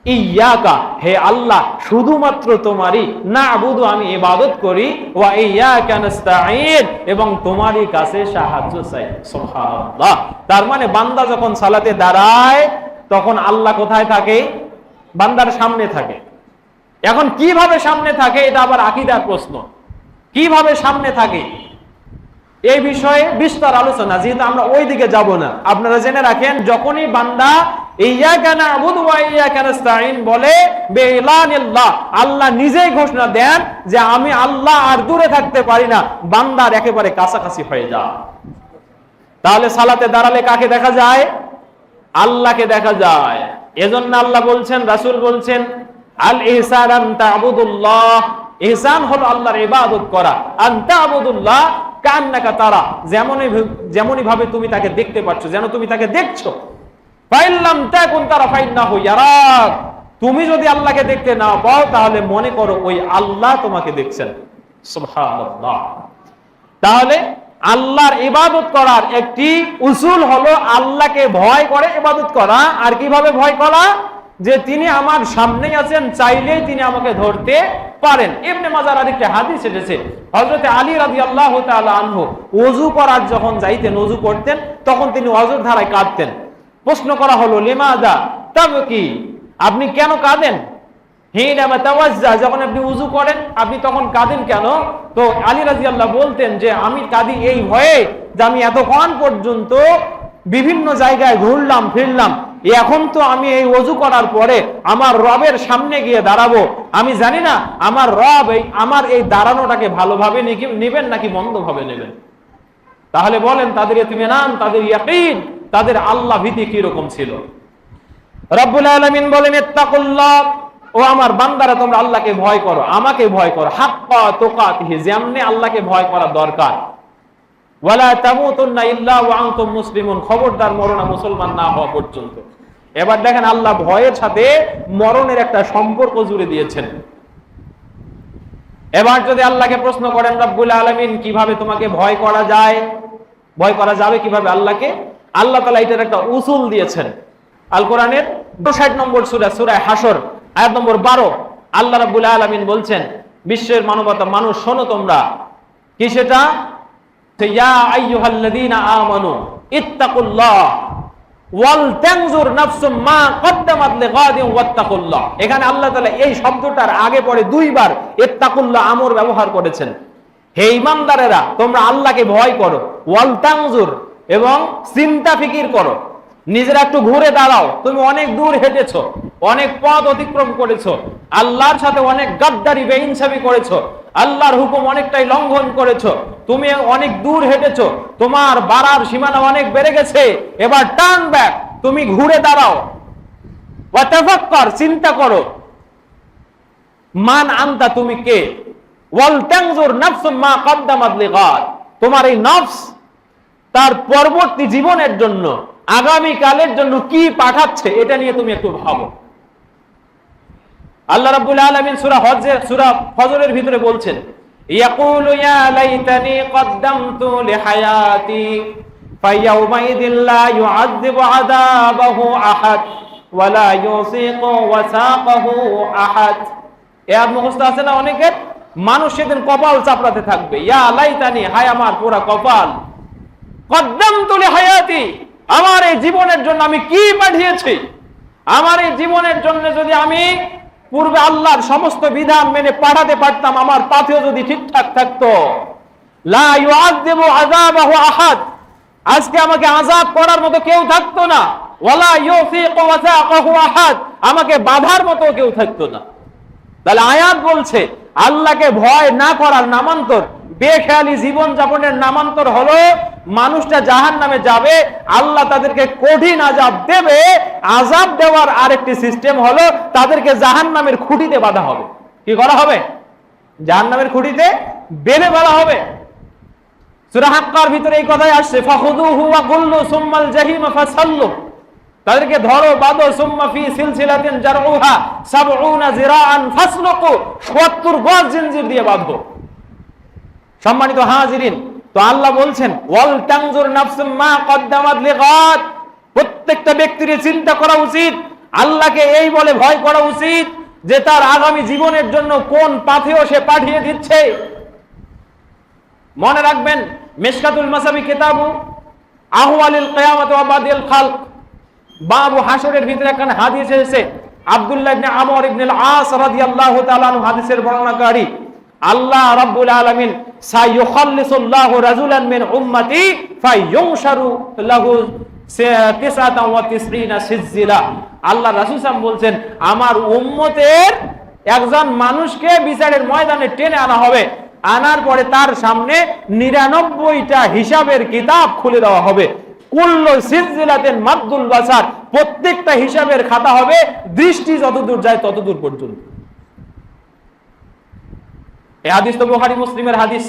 ইয়্যাকা, হে আল্লাহ শুধুমাত্র তোমারই না'বুদু, আমি ইবাদত করি, ওয়া ইয়্যাকা নাস্তাঈন, এবং তোমারই কাছে সাহায্য চাই। সুবহানাল্লাহ। তার মানে বান্দা যখন সালাতে দাঁড়ায় তখন আল্লাহ কোথায় থাকে? বান্দার সামনে থাকে। এখন কিভাবে সামনে থাকে, এটা আবার আকীদার প্রশ্ন। কিভাবে সামনে থাকে এই বিষয়ে বিস্তার আলোচনা, যেহেতু আমরা ওই দিকে যাব না। আপনারা জেনে রাখেন, যখনই বান্দা ইয়াকা না'বুদু ওয়া ইয়াকা নাস্তাঈন বলে বিইলানিল্লাহ, আল্লাহ নিজেই ঘোষণা দেন যে আমি আল্লাহ আর দূরে থাকতে পারি না, বান্দার একেবারে কাছাকাছি হয়ে যায়। তাহলে সালাতে দাঁড়ালে কাকে দেখা যায়? আল্লাহকে দেখা যায়। এজন্য আল্লাহ বলছেন, রাসূল বলছেন, আল ইহসান আন তা'বুদুল্লাহ, ইহসান হলো আল্লাহর ইবাদত করা, আন তা'বুদুল্লাহ কান্নাকা তারা, যেমনই ভাবে তুমি তাকে দেখতে পাচ্ছ, যেন তুমি তাকে দেখছো। ফাইল্লাম তাকুন তারা ফাইন্নাহু ইয়ারাক, তুমি যদি আল্লাহকে দেখতে না পাও তাহলে মনে করো ওই আল্লাহ তোমাকে দেখছেন। সুবহানাল্লাহ। তাহলে আল্লাহর ইবাদত করার একটি উসুল হলো আল্লাহকে ভয় করে ইবাদত করা। আর কিভাবে ভয় করা? যে তিনি আমার সামনেই আছেন, চাইলেই তিনি আমাকে ধরতে পারেন। ইবনে মাজার আরেকটা হাদিস এসেছে, হযরত আলী রাদিয়াল্লাহু তাআলা আনহু ওযু করার যখন যাইতেন, ওযু করতেন, তখন তিনি অজর ধারায় কাঁদতেন। প্রশ্ন করা হলো, লিমাযা তাবকি, আপনি কেন কাঁদেন? হিনা মাতাওয়াজ্জা, যখন আপনি ওযু করেন আপনি তখন কাঁদেন কেন? তো আলী রাদিয়াল্লাহু বলতেন যে আমি কাঁদি এই ভয়ে যে আমি এতক্ষণ পর্যন্ত বিভিন্ন জায়গায় ঘুরলাম ফিরলাম, এখন তো আমি এই ওযু করার পরে আমার রবের সামনে গিয়ে দাঁড়াবো, আমি জানি না আমার রব আমার এই দাঁড়ানোটাকে ভালোভাবে নেবেন নাকি মন্দভাবে নেবেন। তাহলে বলেন তাদের ইতমিনান, তাদের ইয়াকিন, তাদের আল্লাহ ভীতি কি রকম ছিল? রব্বুল আলামিন বলেন, ইত্তাকুল্লাহ, ও আমার বান্দারা তোমরা আল্লাহকে ভয় করো, আমাকে ভয় করো, হাক্কা তুকাতিহি, যেমনি আল্লাহকে ভয় করা দরকার। ওয়ালা তামুতুন্না ইল্লা ওয়া আনতুম মুসলিমুন, খবরদার মরো না মুসলমান না হওয়া পর্যন্ত। এবার দেখেন আল্লাহ ভয়ের সাথে মরণের একটা সম্পর্ক জুড়ে দিয়েছেন। এবার যদি আল্লাহকে প্রশ্ন করেন রব্বুল আলামিন কিভাবে তোমাকে ভয় করা যায়, ভয় করা যাবে কিভাবে আল্লাহকে, আল্লাহ তাআলা এটার একটা উসুল দিয়েছেন। আল কোরআনের 62 নম্বর সূরা, সূরা হাসর, আয়াত নম্বর 12, আল্লাহ রাব্বুল আলামিন বলছেন, বিশ্বের মানবতা, মানুষ শোনো তোমরা, কি সেটা? ইয়া আইয়ুহাল্লাযীনা আমানু ইত্তাকুল্লাহ ওয়াল তানজুর নাফসুম মা কদ্দামাত লিগাদিন ওয়াত্তাকুল্লাহ। এখানে আল্লাহ তাআলা এই শব্দটার আগে পরে দুইবার ইত্তাকুল্লাহ আমর ব্যবহার করেছেন। হে ঈমানদারেরা তোমরা আল্লাহকে ভয় করো, ওয়াল তানজুর, এবং চিন্তা ফিকির করো, নিজেরা একটু ঘুরে দাঁড়াও। তুমি অনেক দূর হেঁটেছো, অনেক পথ অতিক্রম করেছো, আল্লাহর সাথে অনেক গাদ্দারি বেইনসাফি করেছো, আল্লাহর হুকুম অনেকটাই লঙ্ঘন করেছো, তুমি অনেক দূর হেঁটেছো, তোমার বাড়ার সীমানা অনেক বেড়ে গেছে, এবার টার্ন ব্যাক, তুমি ঘুরে দাঁড়াও। ওয়া তাফাক্কার, চিন্তা করো, মান আনতা, তুমি কে, ওয়াল তানজুর নাফসুম মা কদ্দামাত লিগাদ, তোমার এই নফস তার পরবর্তী জীবনের জন্য, আগামী কালের জন্য কি পাঠাচ্ছে এটা নিয়ে তুমি একটু ভাবো। আল্লাহ রাব্বুল আলামিন সূরা ফজরের ভিতরে বলছেন, ইয়াকুলু ইয়া লাইতানি কদ্দামতু লিহায়াতি ফায়াউমাইযিন লা ইউআযযিবু আযাবাহু আহাদ ওয়া লা ইউসিকু ওয়াসাকাহু আহাদ। এ আয়াত মুখস্থ আছে না অনেকের? মানুষ সেদিন কপাল চাপড়াতে থাকবে, ইয়া লাইতানি, হায় আমার পুরা কপাল, কদ্দামতু লিহায়াতি, আমার এই জীবনের জন্য আমি কি পাঠিয়েছি, আমার এই জীবনের জন্য যদি আমি পূর্বে আল্লাহর সমস্ত বিধান মেনে পাঠাতে পারতাম, আমার পাথেও যদি ঠিকঠাক থাকতো, লা ইউআযযিবু আযাবাহু আহাদ, আজকে আমাকে আযাব করার মতো কেউ থাকতো না, ওয়ালা ইউসিকু ওয়াসাকাহু আহাদ, আমাকে বাধার মতো কেউ থাকতো না। তাহলে আয়াত বলছে আল্লাহকে ভয় না করার নামান্তর, বেখেয়ালি জীবন যাপনের নামান্তর হলো মানুষটা জাহান্নামে যাবে, আল্লাহ তাদেরকে কঠিন আযাব দেবে। আযাব দেওয়ার আরেকটি সিস্টেম হলো তাদেরকে জাহান্নামের খুঁটিতে বাঁধা হবে। কি করা হবে? জাহান্নামের খুঁটিতে বেঁধে ফেলা হবে। সূরা হাক্কার ভিতরে এই কথাই আসছে, ফাখুযুহু ওয়া গুল্লু সুম্মাল জাহিম ফাসাল্লু, তাদেরকে ধরো বাঁধো, সুম্মা ফি সিলসিলাতিন জারউহা ৭০ যিরাআন ফাসলুকু, ৭০ গজ জিনজির দিয়ে বাঁধো। সম্মানিত হাজিরিন, তো আল্লাহ বলছেন ওয়াল তানজুর নাফসুম মা কদ্দামাত লিগাদ, প্রত্যেকটা ব্যক্তির চিন্তা করা উচিত, আল্লাহকে এই বলে ভয় করা উচিত যে তার আগামী জীবনের জন্য কোন পাথেও সে পাঠিয়ে দিচ্ছে। মনে রাখবেন, মিশকাতুল মাসাবি কিতাবু আহওয়ালিল কিয়ামাত ওয়া বাদিল খালক, বাবু হাসরের ভিতরে একখানে হাদিস এসেছে, আব্দুল্লাহ ইবনে আমর ইবনে আল-আস রাদিয়াল্লাহু তাআলা আনহু হাদিসের বর্ণনাকারী, আল্লাহ রাব্বুল আলামিন সাইয়ুখাল্লিসুল্লাহু রাজুলান মিন উম্মতি ফায়ুনশারু লাহু আল্লাহ রাসূল সাল্লাল্লাহু বলছেন, আমার উম্মতের একজন মানুষকে বিচারের ময়দানে টেনে আনা হবে, আনার পরে তার সামনে 99টা হিসাবের কিতাব খুলে দেওয়া হবে। কুল্লু সিলসিলাতিন মাদ্দুল বাসার, প্রত্যেকটা হিসাবের খাতা হবে দৃষ্টি যতদূর যায় ততদূর পর্যন্ত। এই হাদিস তো বুখারী মুসলিমের হাদিস।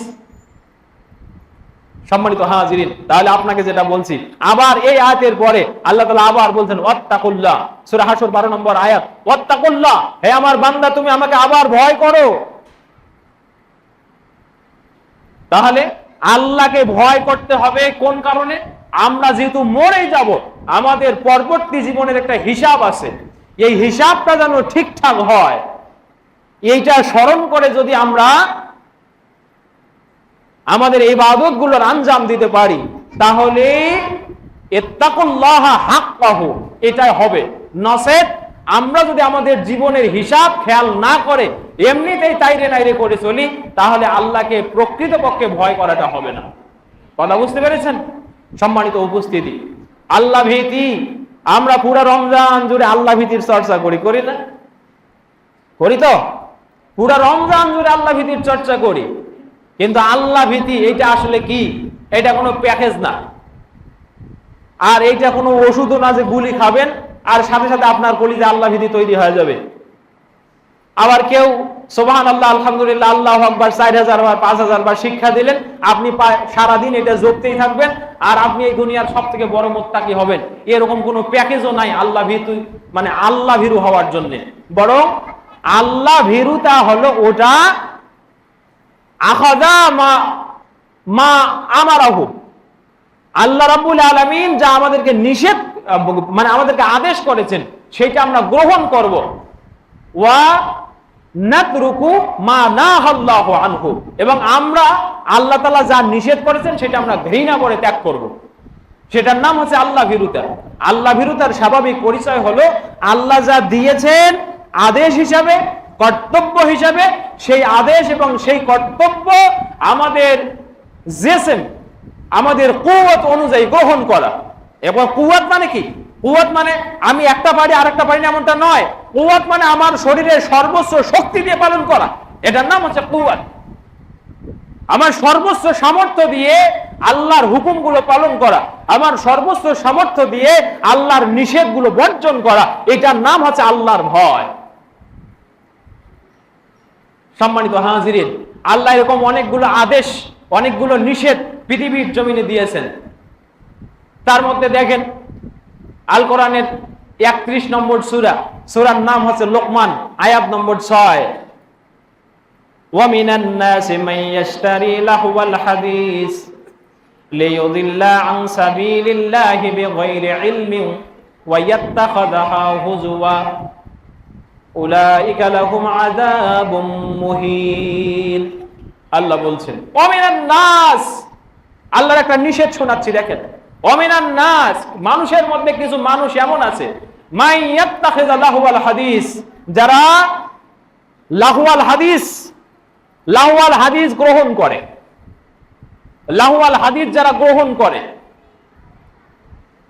সম্মানিত হাজিরিন, তাহলে আপনাকে যেটা বলছি, আবার এই আয়াতের পরে আল্লাহ তাআলা আবার বলছেন ওয়াত্তাকুল্লাহ, সূরা হাশর 12 নম্বর আয়াত, ওয়াত্তাকুল্লাহ, হে আমার বান্দা তুমি আমাকে আবার ভয় করো। তাহলে আল্লাহকে ভয় করতে হবে কোন কারণে? আমরা যেহেতু মরে যাব, আমাদের পরবর্তী জীবনের একটা হিসাব আছে, এই হিসাবটা যেন ঠিকঠাক হয়, এইটা স্মরণ করে যদি আমরা আমাদের ইবাদত গুলোর আঞ্জাম দিতে পারি, তাহলে ইত্তাকুল্লাহ হাক্কাহু এটাই হবে। নসেত আমরা যদি আমাদের জীবনের হিসাব খেয়াল না করে এমনিতেই তাইরে নাইরে করে চলি, তাহলে আল্লাহকে প্রকৃতপক্ষে ভয় করাটা হবে না। কথা বুঝতে পেরেছেন? সম্মানিত উপস্থিতি, আল্লাহ ভীতি, আমরা পুরো রমজান জুড়ে আল্লাহ ভীতির চর্চা করি না? করি তো? পুরো রমজান জুড়ে আল্লাহ ভীতির চর্চা করি, কিন্তু আল্লাহ ভীতি এটা আসলে কি? এটা কোনো প্যাকেজ না, আর এইটা কোনো ওষুধও না যে গুলি খাবেন আর সাথে সাথে আপনার কলিজা আল্লাহ ভীতি তৈরি হয়ে যাবে। আবার কেউ সুবহানাল্লাহ, আলহামদুলিল্লাহ, আল্লাহু আকবার 4000 বার 5000 বার শিক্ষা দিলেন, আপনি সারাদিন এটা জপতেই থাকবেন আর আপনি এই দুনিয়ার সব থেকে বড় মুত্তাকি হবেন। এরকম কোনো প্যাকেজও নাই আল্লাহ ভীতু, মানে আল্লাহ ভীরু হওয়ার জন্য। বরং আল্লাহ ভীরুতা হলো ওটা আখাযা মা আমারাহু, আল্লাহ রাব্বুল আলামিন যা আমাদেরকে নিষেধ, মানে আমাদেরকে আদেশ করেছেন সেটা আমরা গ্রহণ করব। ওয়া নাতরুকু মা নাহাল্লাহু আনহু, এবং আমরা আল্লাহ তাআলা যা নিষেধ করেছেন সেটা আমরা ঘৃণা করে ত্যাগ করব। সেটার নাম হচ্ছে আল্লাহ ভীরুতা। আল্লাহ ভীরুতার স্বাভাবিক পরিচয় হলো আল্লাহ যা দিয়েছেন আদেশ হিসাবে, কর্তব্য হিসাবে, সেই আদেশ এবং সেই কর্তব্য আমাদের জেসেম, আমাদের কুওয়াত অনুযায়ী গ্রহণ করা। এবং কুওয়াত মানে কি? কুওয়াত মানে আমি একটা পারি আর একটা পারি না এমনটা নয়। কুওয়াত মানে আমার শরীরের সর্বোচ্চ শক্তি দিয়ে পালন করা, এটার নাম হচ্ছে কুওয়াত। আমার সর্বোচ্চ সামর্থ্য দিয়ে আল্লাহর হুকুমগুলো পালন করা, আমার সর্বোচ্চ সামর্থ্য দিয়ে আল্লাহর নিষেধগুলো বর্জন করা, এটার নাম হচ্ছে আল্লাহর ভয়। সম্মানিত হাজিরিন, আল্লাহ এরকম অনেকগুলো আদেশ, অনেকগুলো নিষেধ পৃথিবীর জমিনে দিয়েছেন। তার মধ্যে দেখেন আল কোরআনের 31 নম্বর সূরা, সূরার নাম হচ্ছে লোকমান, আয়াত নম্বর 6, ওয়া মিনান নাসি মান ইয়াশতারি লাহওয়াল হাদিস লিয়ুদিল্লা আন সাবিলিল্লাহি বিগাইরি ইলমিন ওয়া ইয়াত্তাখিযুহা হুজুওয়া উলাইকা লাহুম আযাবুম মুহিন। আল্লাহ বলছেন ওয়া মিনান নাস, আল্লাহর একটা নিষেধ শোনাচ্ছি, দেখেন ওয়া মিনান নাস, মানুষের মধ্যে কিছু মানুষ এমন আছে, মান ইয়াত্তাখিযু লাহওয়াল হাদিস, যারা লাহওয়াল হাদিস গ্রহণ করে। লাহওয়াল হাদিস যারা গ্রহণ করে,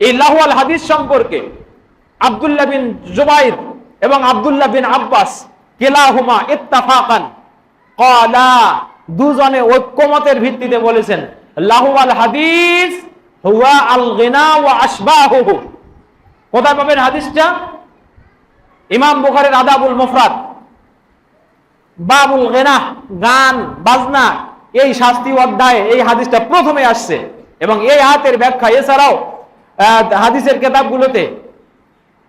এই লাহওয়াল হাদিস সম্পর্কে আব্দুল্লাহ বিন জুবাইর এবং আব্দুল্লাহ বিন আব্বাস কিলাহুমা ইত্তাফাকান ক্বালা, দুজনে ঐক্যমতের ভিত্তিতে বলেছেন লাহওয়াল হাদিস হুয়া আল গিনা ওয়া আশবাহুহু। কোথায় পাবেন হাদিসটা? ইমাম বুখারীর আদাবুল মুফরাদ, বাবুল গিনা, গান বাজনা, এই শাস্তি অধ্যায়ে এই হাদিসটা প্রথমে আসছে। এবং এই আয়াতের ব্যাখ্যা এছাড়াও হাদিসের কিতাবগুলোতে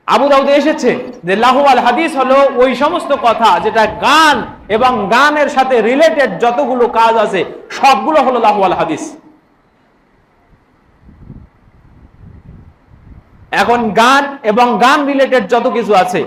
আবু দাউদে এসেছে যে লাহওয়াল হাদিস হলো ওই সমস্ত কথা যেটা গান এবং গানের সাথে রিলেটেড যতগুলো কাজ আছে সবগুলো হলো লাহওয়াল হাদিস। এখন গান এবং গান রিলেটেড যত কিছু আছে